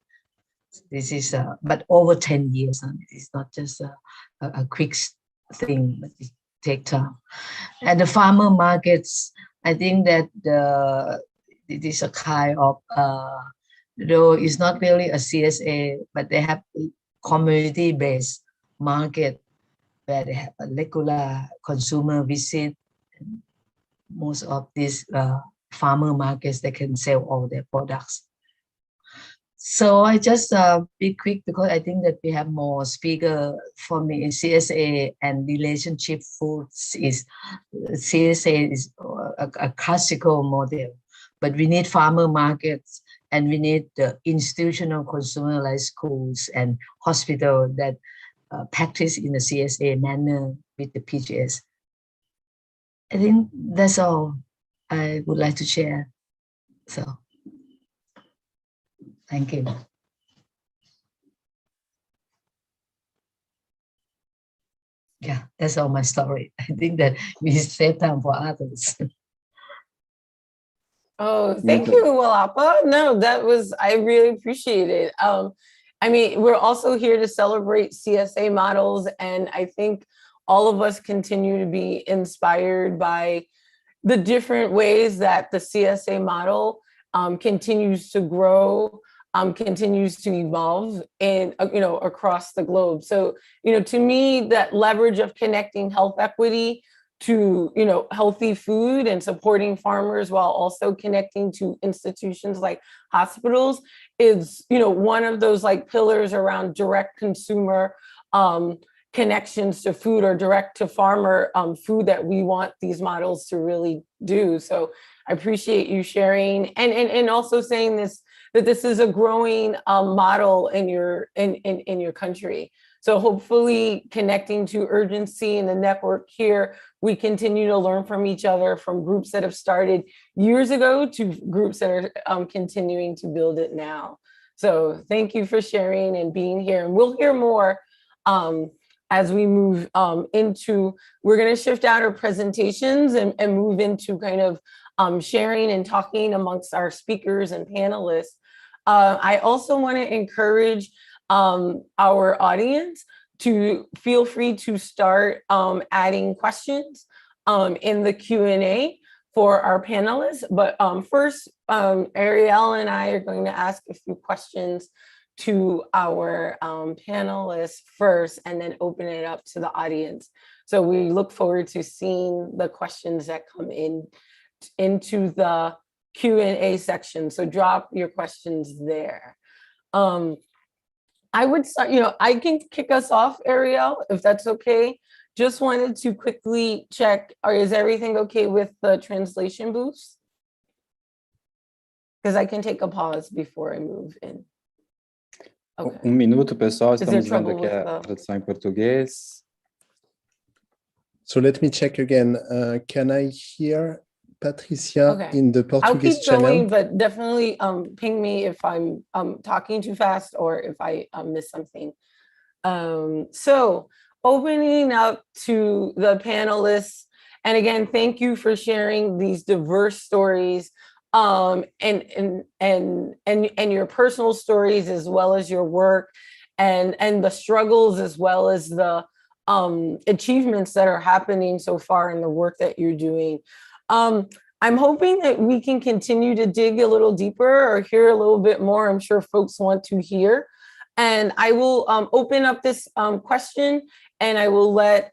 This is, but over 10 years. It's not just a quick thing, but it takes time. And the farmer markets, I think that it is a kind of, though it's not really a CSA, but they have community-based market where they have a regular consumer visit. Most of these farmer markets, they can sell all their products. So I just be quick, because I think that we have more speaker. For me in CSA and relationship foods is, CSA is a classical model, but we need farmer markets, and we need the institutional consumer like schools and hospital that practice in the CSA manner with the PGS. I think that's all I would like to share. So, thank you. Yeah, that's all my story. I think that we save time for others. Oh, thank you, Walapa. No, I really appreciate it. I mean, we're also here to celebrate CSA models, and I think all of us continue to be inspired by the different ways that the CSA model continues to grow, continues to evolve, and across the globe. So, to me, that leverage of connecting health equity to healthy food and supporting farmers while also connecting to institutions like hospitals is one of those like pillars around direct consumer connections to food, or direct to farmer food, that we want these models to really do. So I appreciate you sharing, and also saying that this is a growing model in your country. So hopefully, connecting to urgency in the network here, we continue to learn from each other, from groups that have started years ago to groups that are continuing to build it now. So thank you for sharing and being here. And we'll hear more as we move into, we're going to shift out our presentations and move into kind of sharing and talking amongst our speakers and panelists. I also want to encourage our audience to feel free to start adding questions in the Q&A for our panelists. But first, Ariel and I are going to ask a few questions to our panelists first, and then open it up to the audience. So we look forward to seeing the questions that come into the Q&A section. So drop your questions there. I would start, I can kick us off, Ariel, if that's okay. Just wanted to quickly check, is everything okay with the translation booths? Because I can take a pause before I move in. Okay. Minuto, pessoal, Is there estamos vendo trouble aqui with a tradução em português. So let me check again. Can I hear Patricia Okay. in the I'll Portuguese keep channel? going, but definitely ping me if I'm talking too fast or if I miss something. So opening up to the panelists, and again, thank you for sharing these diverse stories and your personal stories, as well as your work, and the struggles, as well as the achievements that are happening so far in the work that you're doing. I'm hoping that we can continue to dig a little deeper or hear a little bit more. I'm sure folks want to hear. And I will open up this question, and I will let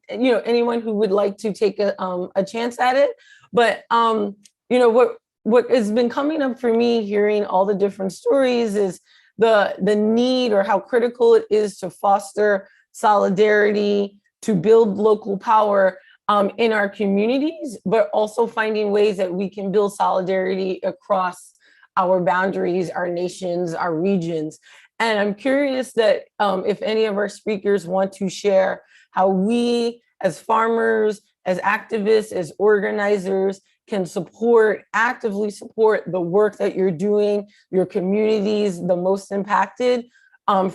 anyone who would like to take a chance at it. But what has been coming up for me, hearing all the different stories, is the need, or how critical it is to foster solidarity, to build local power in our communities, but also finding ways that we can build solidarity across our boundaries, our nations, our regions. And I'm curious that if any of our speakers want to share how we, as farmers, as activists, as organizers, can actively support the work that you're doing, your communities, the most impacted,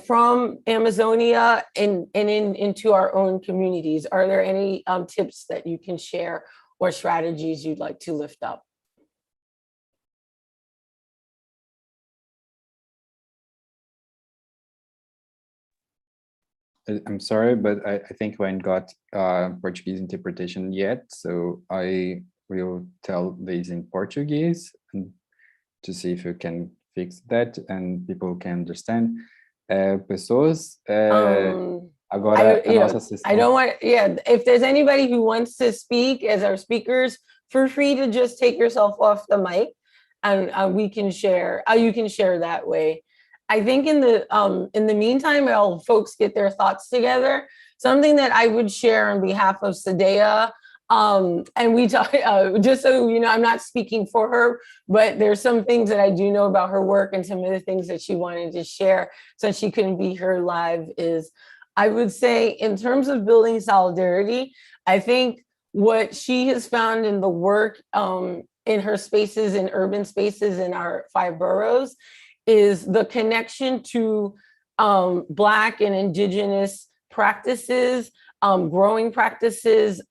from Amazonia and into our own communities. Are there any tips that you can share or strategies you'd like to lift up? I'm sorry, but I think we ain't got Portuguese interpretation yet, so I will tell this in Portuguese and to see if you can fix that and people can understand. Pessoas, agora a nossa sessão. I don't want, if there's anybody who wants to speak as our speakers, feel free to just take yourself off the mic, and we can share. You can share that way. I think in the meantime, while folks get their thoughts together, something that I would share on behalf of Sadea, and we talk, just so you know, I'm not speaking for her, but there's some things that I do know about her work, and some of the things that she wanted to share since she couldn't be here live is, I would say, in terms of building solidarity, I think what she has found in the work in her spaces, in urban spaces in our 5 boroughs, is the connection to Black and Indigenous practices growing practices,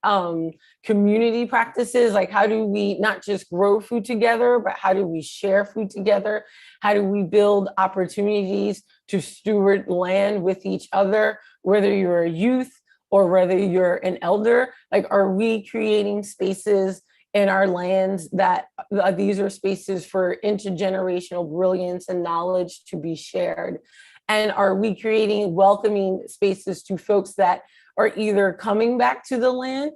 community practices, like how do we not just grow food together, but how do we share food together? How do we build opportunities to steward land with each other, whether you're a youth or whether you're an elder? Like, are we creating spaces in our lands that these are spaces for intergenerational brilliance and knowledge to be shared? And are we creating welcoming spaces to folks that are either coming back to the land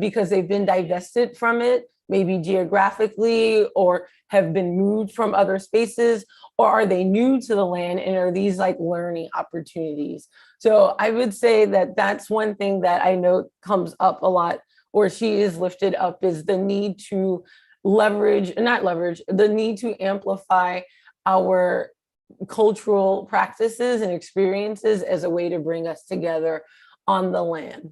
because they've been divested from it, maybe geographically, or have been moved from other spaces, or are they new to the land and are these like learning opportunities? So I would say that that's one thing that I know comes up a lot, or she is lifted up, is the need to the need to amplify our cultural practices and experiences as a way to bring us together on the land.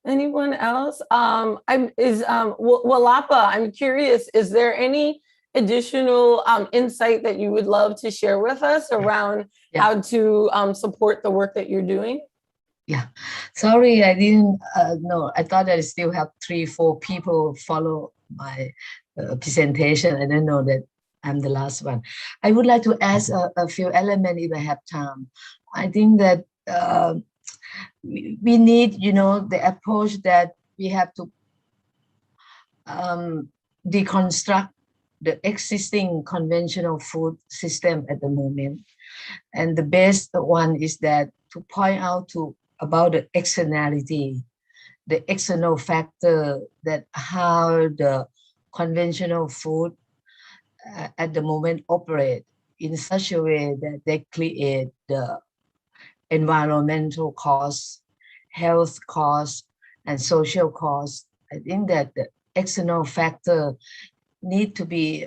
Anyone else? Walapa, I'm curious, is there any additional insight that you would love to share with us around how to support the work that you're doing? Yeah, sorry, I didn't know. I thought I still have 3-4 people follow my presentation. I didn't know that I'm the last one. I would like to ask a few elements if I have time. I think that we need, the approach that we have to deconstruct the existing conventional food system at the moment. And the best one is that to point out about the externality, the external factor, that how the conventional food at the moment operate in such a way that they create the environmental costs, health costs, and social costs. I think that the external factor need to be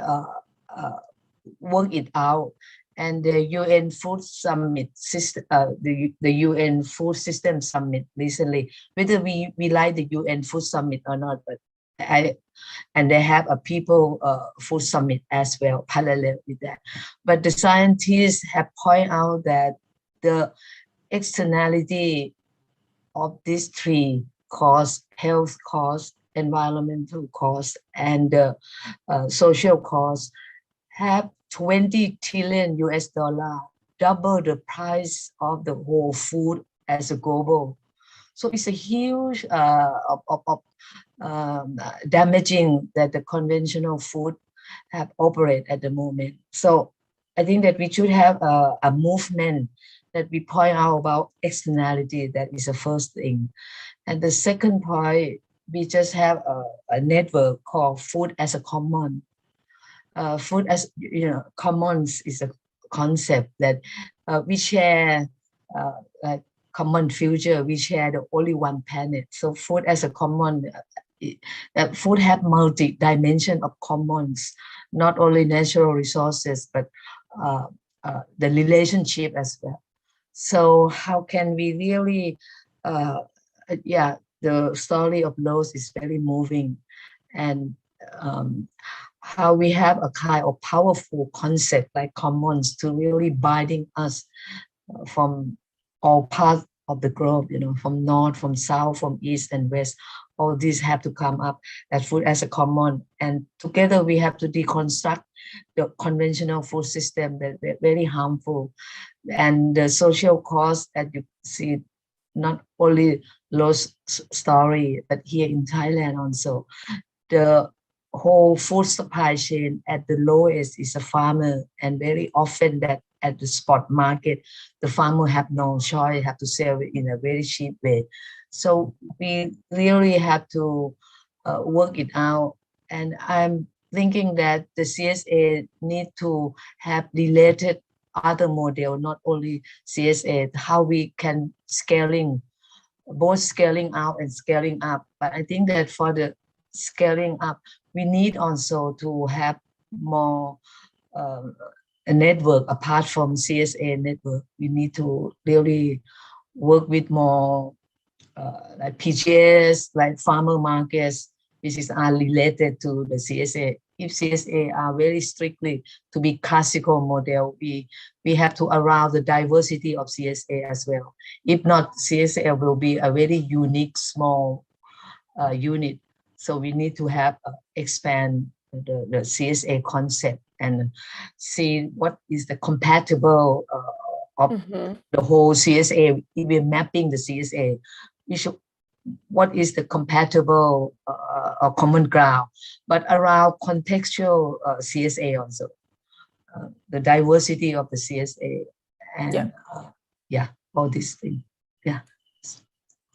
worked it out. And the UN Food Summit system, the UN Food System Summit recently, whether we like the UN Food Summit or not, but and they have a people food summit as well, parallel with that. But the scientists have pointed out that the externality of these three costs, health costs, environmental costs, and social costs, have 20 trillion US dollar, double the price of the whole food as a global. So it's a huge damaging that the conventional food have operate at the moment. So I think that we should have a movement that we point out about externality. That is the first thing. And the second point, we just have a network called Food as a Common. Food as commons is a concept that we share like common future. We share the only one planet. So food as a common, food have multi-dimension of commons, not only natural resources, but the relationship as well. So how can we really, the story of Lowe's is very moving, and how we have a kind of powerful concept like commons to really binding us from all parts of the globe, from north, from south, from east and west. All these have to come up, that food as a common. And together we have to deconstruct the conventional food system that are very harmful. And the social cost that you see, not only Lowe's story, but here in Thailand also, the whole food supply chain at the lowest is a farmer, and very often that at the spot market, the farmer have no choice, have to sell it in a very cheap way. So we really have to work it out. And I'm thinking that the CSA need to have related other model, not only CSA, how we can both scaling out and scaling up. But I think that for the scaling up, we need also to have more a network apart from CSA network. We need to really work with more like PGS, like farmer markets, which is related to the CSA if CSA are very strictly to be classical model, we have to allow the diversity of CSA as well. If not, CSA will be a very unique small unit. So we need to have expand the CSA concept and see what is the compatible of the whole CSA. If we're mapping the CSA, we should what is the compatible or common ground, but around contextual CSA also, the diversity of the CSA and all these things. Yeah.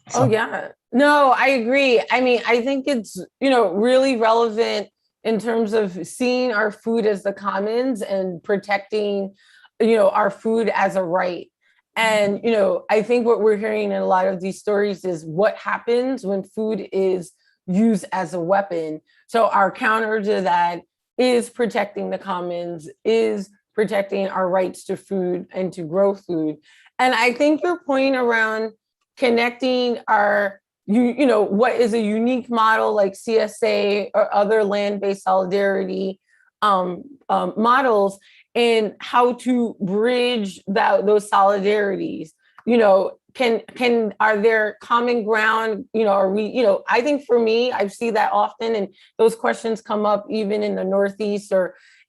So. Oh yeah, no, I agree. I mean, I think it's, really relevant in terms of seeing our food as the commons and protecting, our food as a right. And, I think what we're hearing in a lot of these stories is what happens when food is used as a weapon. So our counter to that is protecting the commons, is protecting our rights to food and to grow food. And I think your point around connecting our, what is a unique model like CSA or other land-based solidarity models, and how to bridge those solidarities. Are there common ground? Are we? I think for me, I see that often, and those questions come up even in the Northeast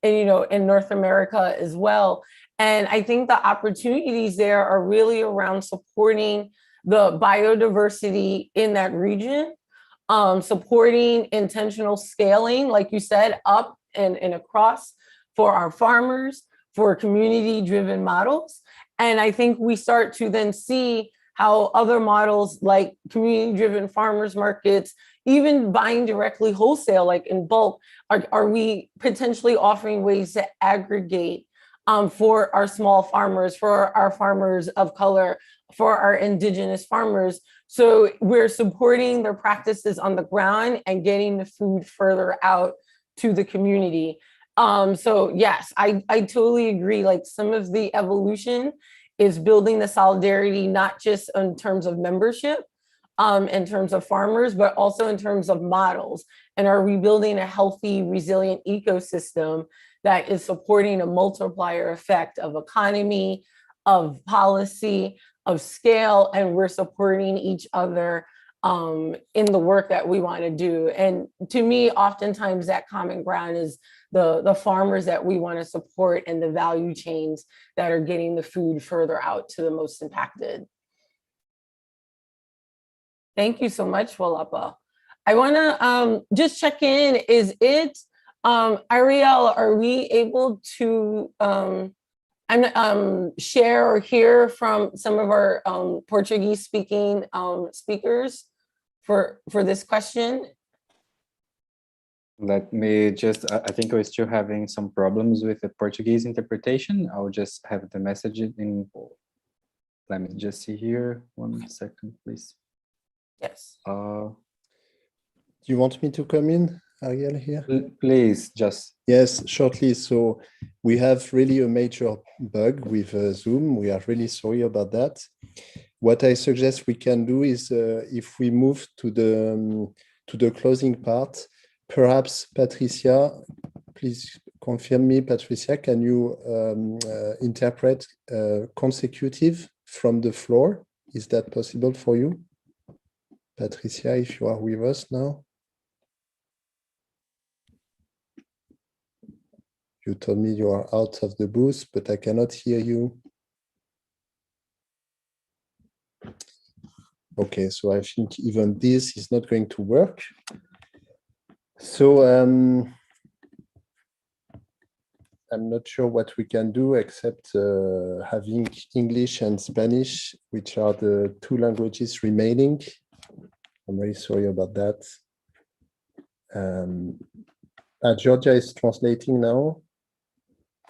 in North America as well. And I think the opportunities there are really around supporting the biodiversity in that region, supporting intentional scaling, like you said, up and across for our farmers, for community-driven models. And I think we start to then see how other models like community-driven farmers markets, even buying directly wholesale, like in bulk, are we potentially offering ways to aggregate for our small farmers, for our farmers of color, for our indigenous farmers. So we're supporting their practices on the ground and getting the food further out to the community. So yes, I totally agree. Like some of the evolution is building the solidarity, not just in terms of membership, in terms of farmers, but also in terms of models. And are we building a healthy, resilient ecosystem that is supporting a multiplier effect of economy, of policy, of scale, and we're supporting each other in the work that we want to do. And to me, oftentimes that common ground is the farmers that we want to support and the value chains that are getting the food further out to the most impacted. Thank you so much, Walapa. I want to just check in. Is it, Ariel, are we able to share or hear from some of our Portuguese speaking speakers for this question? Let me just, I think we're still having some problems with the Portuguese interpretation. I'll just have the message in, let me just see here. 1 second, please. Yes. Do you want me to come in, Ariel, here? Please, just. Yes, shortly. So we have really a major bug with Zoom. We are really sorry about that. What I suggest we can do is if we move to the closing part, perhaps Patricia, please confirm me, Patricia, can you interpret consecutive from the floor? Is that possible for you? Patricia, if you are with us now. You told me you are out of the booth, but I cannot hear you. Okay, so I think even this is not going to work. So I'm not sure what we can do except having English and Spanish, which are the 2 languages remaining. I'm very sorry about that. Georgia is translating now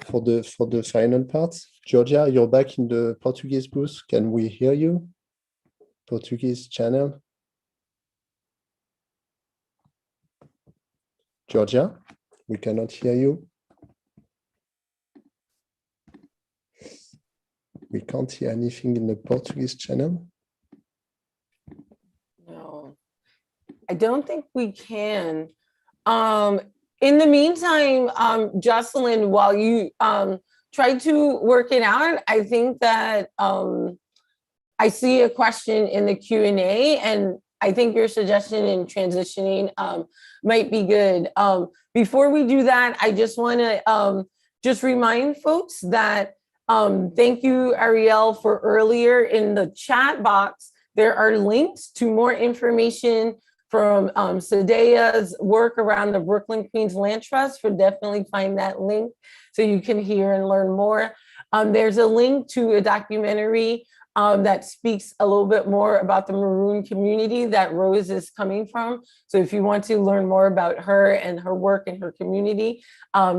for the final part. Georgia, you're back in the Portuguese booth. Can we hear you? Portuguese channel. Georgia, we cannot hear you. We can't hear anything in the Portuguese channel. No, I don't think we can. In the meantime, Jocelyn, while you try to work it out, I think that I see a question in the Q&A, and I think your suggestion in transitioning might be good. Before we do that, I just want to just remind folks that thank you, Ariel, for earlier in the chat box. There are links to more information from Sadea's work around the Brooklyn Queens Land Trust. For definitely find that link so you can hear and learn more. There's a link to a documentary that speaks a little bit more about the Maroon community that Rose is coming from. So if you want to learn more about her and her work and her community,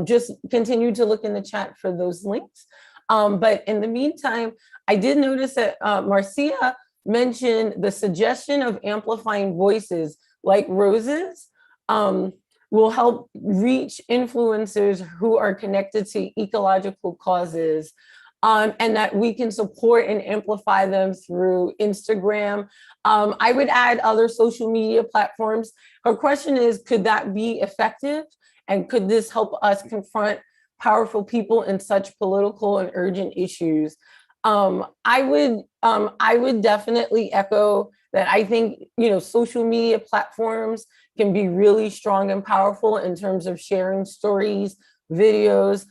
just continue to look in the chat for those links. But in the meantime, I did notice that Marcia mentioned the suggestion of amplifying voices like Rose's will help reach influencers who are connected to ecological causes, and that we can support and amplify them through Instagram. I would add other social media platforms. Her question is, could that be effective? And could this help us confront powerful people in such political and urgent issues? I would definitely echo that. I think, social media platforms can be really strong and powerful in terms of sharing stories, videos,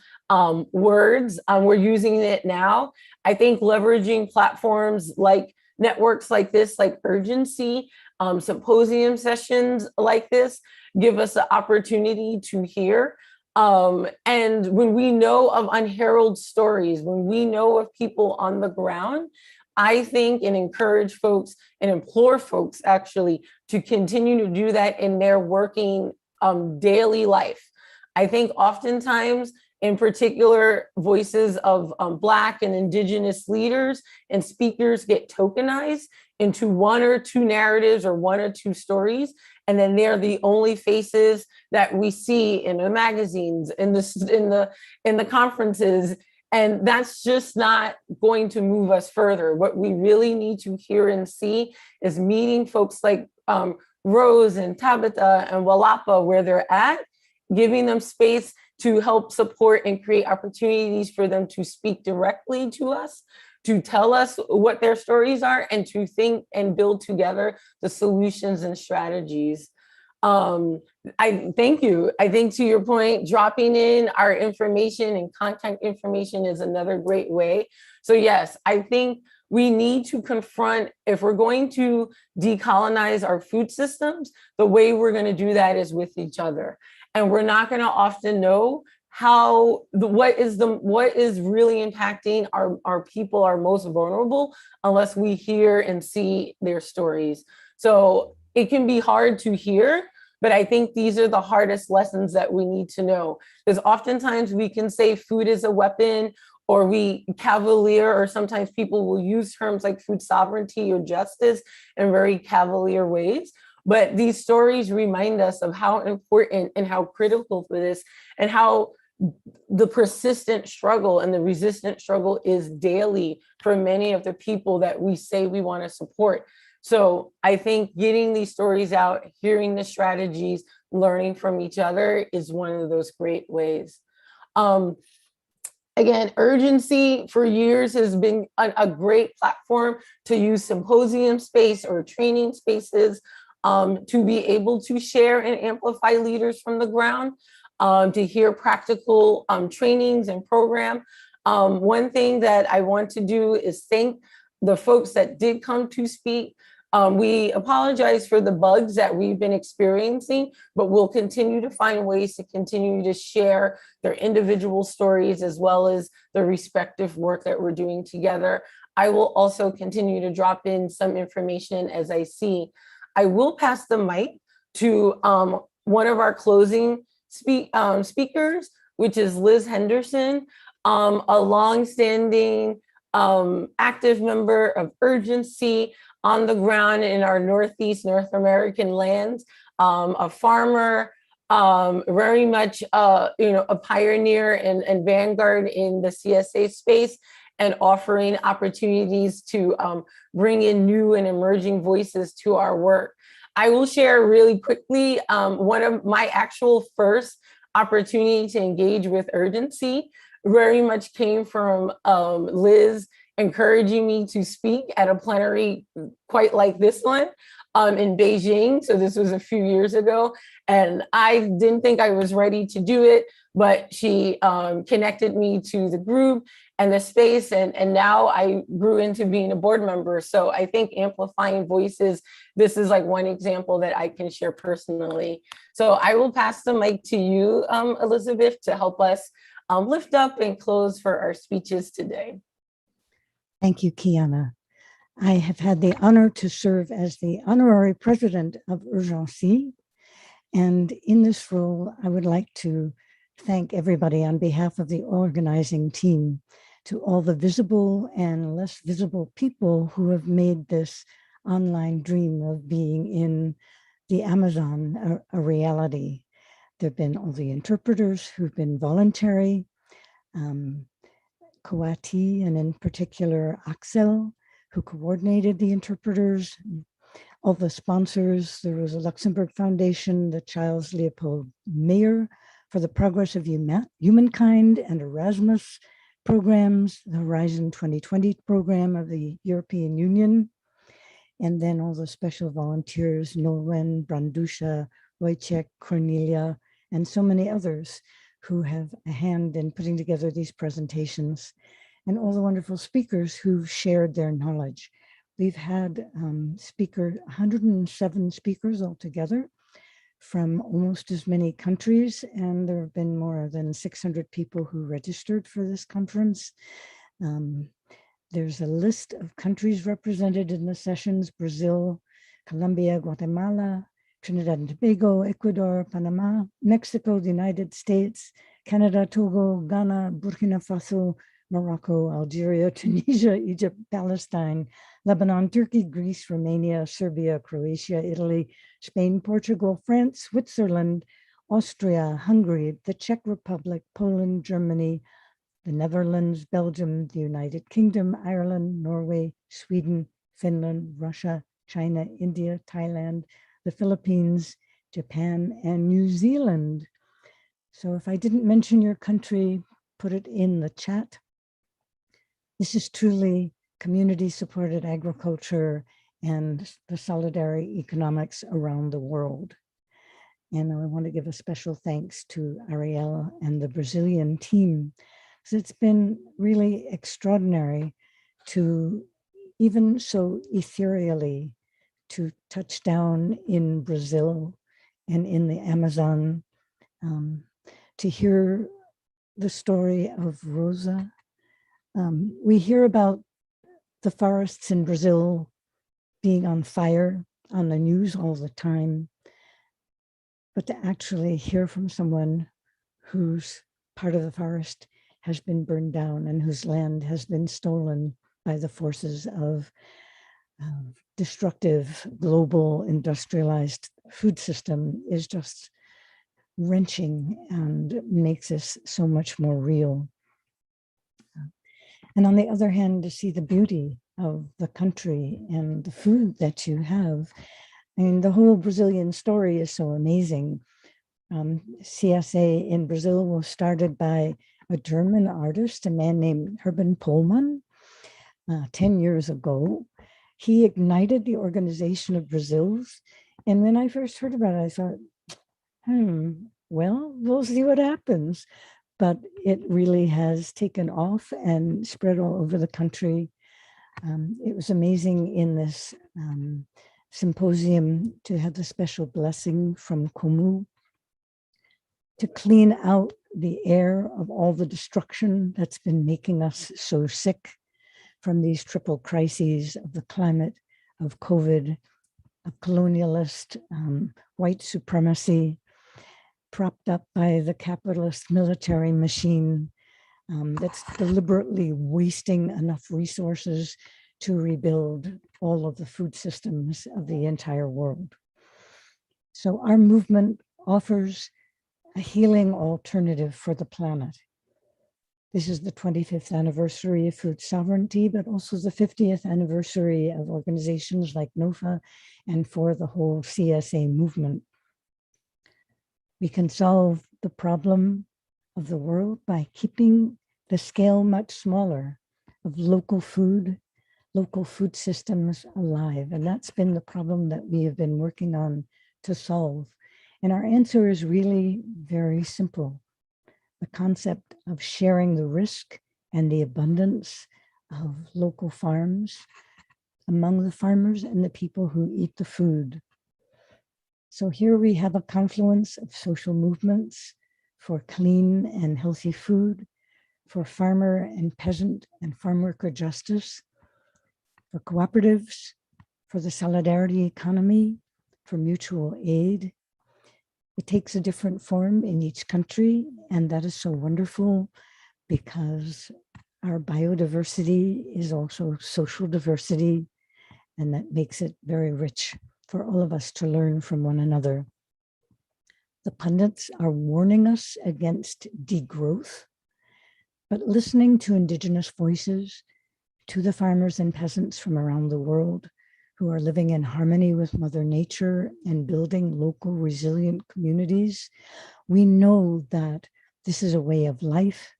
words. We're using it now. I think leveraging platforms like networks like this, like Urgency, symposium sessions like this, give us the opportunity to hear. And when we know of unheralded stories, when we know of people on the ground, I think and encourage folks and implore folks actually to continue to do that in their working daily life. I think oftentimes, in particular, voices of Black and Indigenous leaders and speakers get tokenized into one or two narratives or one or two stories, and then they're the only faces that we see in the magazines, in the conferences, and that's just not going to move us further. What we really need to hear and see is meeting folks like Rose and Tabitha and Walapa where they're at, giving them space to help support and create opportunities for them to speak directly to us, to tell us what their stories are, and to think and build together the solutions and strategies. I thank you. I think, to your point, dropping in our information and contact information is another great way. So yes, I think we need to confront, if we're going to decolonize our food systems, the way we're going to do that is with each other. And we're not going to often know what is really impacting our people, our most vulnerable, unless we hear and see their stories. So it can be hard to hear, but I think these are the hardest lessons that we need to know. Because oftentimes we can say food is a weapon, or we cavalier, or sometimes people will use terms like food sovereignty or justice in very cavalier ways. But these stories remind us of how important and how critical for this, and how the persistent struggle and the resistant struggle is daily for many of the people that we say we want to support. So I think getting these stories out, hearing the strategies, learning from each other is one of those great ways. Again, Urgency for years has been a great platform to use symposium space or training spaces to be able to share and amplify leaders from the ground, to hear practical trainings and program. One thing that I want to do is thank the folks that did come to speak. We apologize for the bugs that we've been experiencing, but we'll continue to find ways to continue to share their individual stories as well as the respective work that we're doing together. I will also continue to drop in some information as I see. I will pass the mic to one of our closing speakers, which is Liz Henderson, a longstanding active member of Urgency on the ground in our Northeast North American lands, a farmer, very much a pioneer and vanguard in the CSA space, and offering opportunities to bring in new and emerging voices to our work. I will share really quickly one of my actual first opportunity to engage with urgency very much came from Liz encouraging me to speak at a plenary quite like this one in Beijing. So this was a few years ago, and I didn't think I was ready to do it, but she connected me to the group and the space, and now I grew into being a board member. So I think amplifying voices, this is like one example that I can share personally. So I will pass the mic to you, Elizabeth, to help us lift up and close for our speeches today. Thank you, Kiana. I have had the honor to serve as the honorary president of Urgency. And in this role, I would like to thank everybody on behalf of the organizing team, to all the visible and less visible people who have made this online dream of being in the Amazon a reality. There have been all the interpreters who've been voluntary, Coati, and in particular Axel, who coordinated the interpreters, all the sponsors, the Rosa Luxemburg Foundation, the Charles Leopold Mayer for the Progress of Humankind and Erasmus programs, the Horizon 2020 program of the European Union, and then all the special volunteers, Nolwenn, Brandusha, Wojciech, Cornelia, and so many others who have a hand in putting together these presentations, and all the wonderful speakers who've shared their knowledge. We've had 107 speakers altogether from almost as many countries, and there have been more than 600 people who registered for this conference. There's a list of countries represented in the sessions: Brazil, Colombia, Guatemala, Trinidad and Tobago, Ecuador, Panama, Mexico, the United States, Canada, Togo, Ghana, Burkina Faso, Morocco, Algeria, Tunisia, Egypt, Palestine, Lebanon, Turkey, Greece, Romania, Serbia, Croatia, Italy, Spain, Portugal, France, Switzerland, Austria, Hungary, the Czech Republic, Poland, Germany, the Netherlands, Belgium, the United Kingdom, Ireland, Norway, Sweden, Finland, Russia, China, India, Thailand, the Philippines, Japan, and New Zealand. So if I didn't mention your country, put it in the chat. This is truly community-supported agriculture and the solidarity economics around the world. And I want to give a special thanks to Ariel and the Brazilian team. So it's been really extraordinary to, even so ethereally, to touch down in Brazil and in the Amazon, to hear the story of Rosa. We hear about the forests in Brazil being on fire on the news all the time, but to actually hear from someone whose part of the forest has been burned down and whose land has been stolen by the forces of destructive global industrialized food system is just wrenching and makes us so much more real. And on the other hand, to see the beauty of the country and the food that you have. I mean, the whole Brazilian story is so amazing. CSA in Brazil was started by a German artist, a man named Herman Pohlmann, 10 years ago. He ignited the organization of Brazils. And when I first heard about it, I thought, well, we'll see what happens. But it really has taken off and spread all over the country. It was amazing in this symposium to have the special blessing from Komu to clean out the air of all the destruction that's been making us so sick from these triple crises of the climate, of COVID, of colonialist white supremacy, propped up by the capitalist military machine that's deliberately wasting enough resources to rebuild all of the food systems of the entire world. So our movement offers a healing alternative for the planet. This is the 25th anniversary of food sovereignty, but also the 50th anniversary of organizations like NOFA and for the whole CSA movement. We can solve the problem of the world by keeping the scale much smaller of local food systems alive. And that's been the problem that we have been working on to solve. And our answer is really very simple. The concept of sharing the risk and the abundance of local farms among the farmers and the people who eat the food. So here we have a confluence of social movements for clean and healthy food, for farmer and peasant and farm worker justice, for cooperatives, for the solidarity economy, for mutual aid. It takes a different form in each country, and that is so wonderful because our biodiversity is also social diversity, and that makes it very rich for all of us to learn from one another. The pundits are warning us against degrowth, but listening to indigenous voices, to the farmers and peasants from around the world who are living in harmony with Mother Nature and building local resilient communities, we know that this is a way of life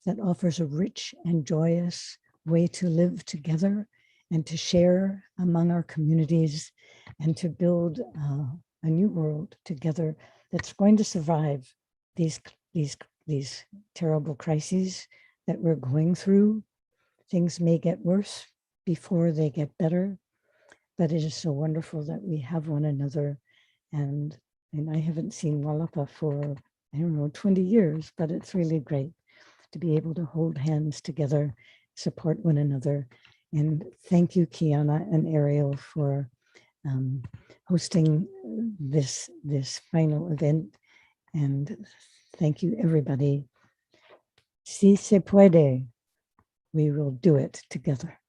that offers a rich and joyous way to live together and to share among our communities and to build a new world together that's going to survive these terrible crises that we're going through. Things may get worse before they get better, but it is so wonderful that we have one another. And I haven't seen Walapa for, 20 years, but it's really great to be able to hold hands together, support one another. And thank you, Kiana and Ariel, for hosting this final event. And thank you, everybody. Si se puede, we will do it together.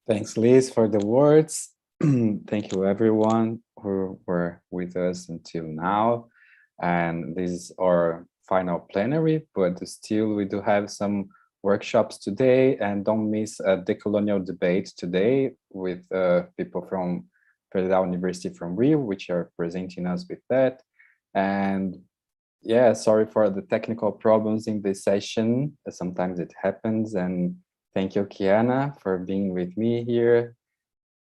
Thanks, Liz, for the words. Thank you, everyone who were with us until now. And this is our final plenary, but still we do have some workshops today, and don't miss a decolonial debate today with people from Federal University from Rio, which are presenting us with that. And yeah, sorry for the technical problems in this session. Sometimes it happens. And thank you, Kiana, for being with me here.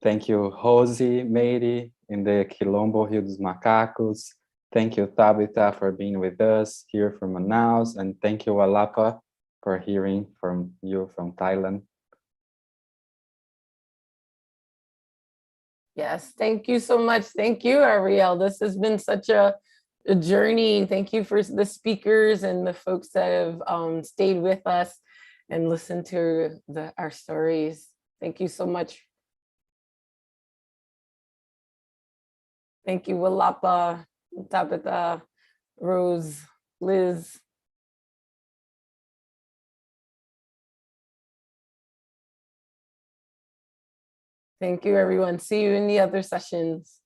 Thank you, Rosie, Meire, in the Quilombo Rio dos Macacos. Thank you, Tabitha, for being with us here from Manaus. And thank you, Walapa, for hearing from you from Thailand. Yes, thank you so much. Thank you, Ariel. This has been such a journey. Thank you for the speakers and the folks that have stayed with us and listened to our stories. Thank you so much. Thank you, Walapa, Tabitha, Rose, Liz. Thank you, everyone. See you in the other sessions.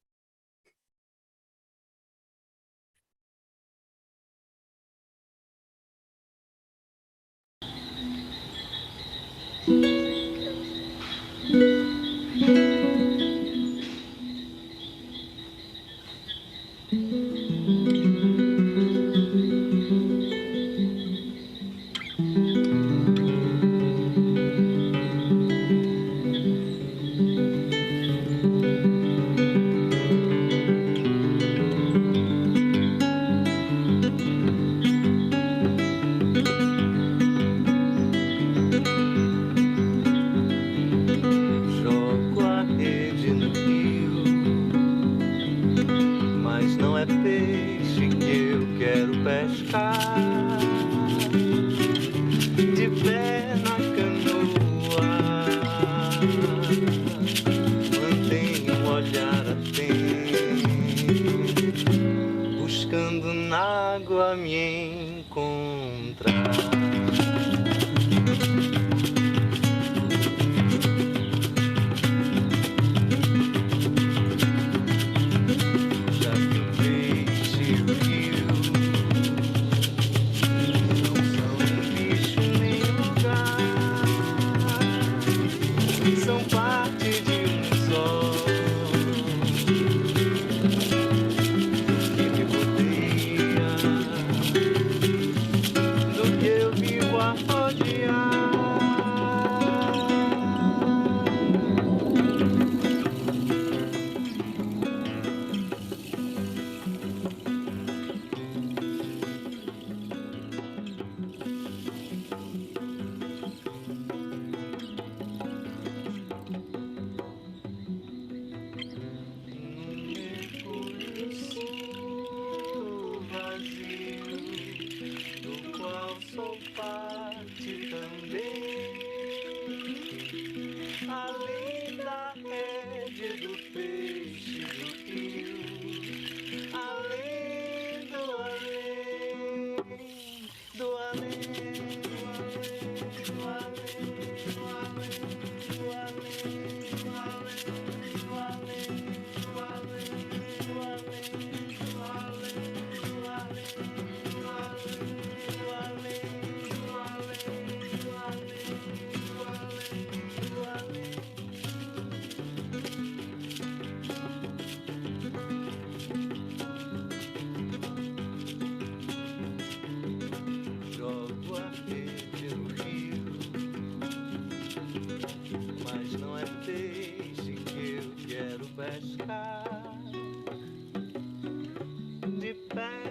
do que eu vivo a rodear. Sou parte também, além da rede do peixe do rio, além do além, do além, do além, do além, do além, do além, do além, do além, do além, do além, do além, do além, do além. Jogo a rede no rio, mas não é peixe que eu quero pescar. De pé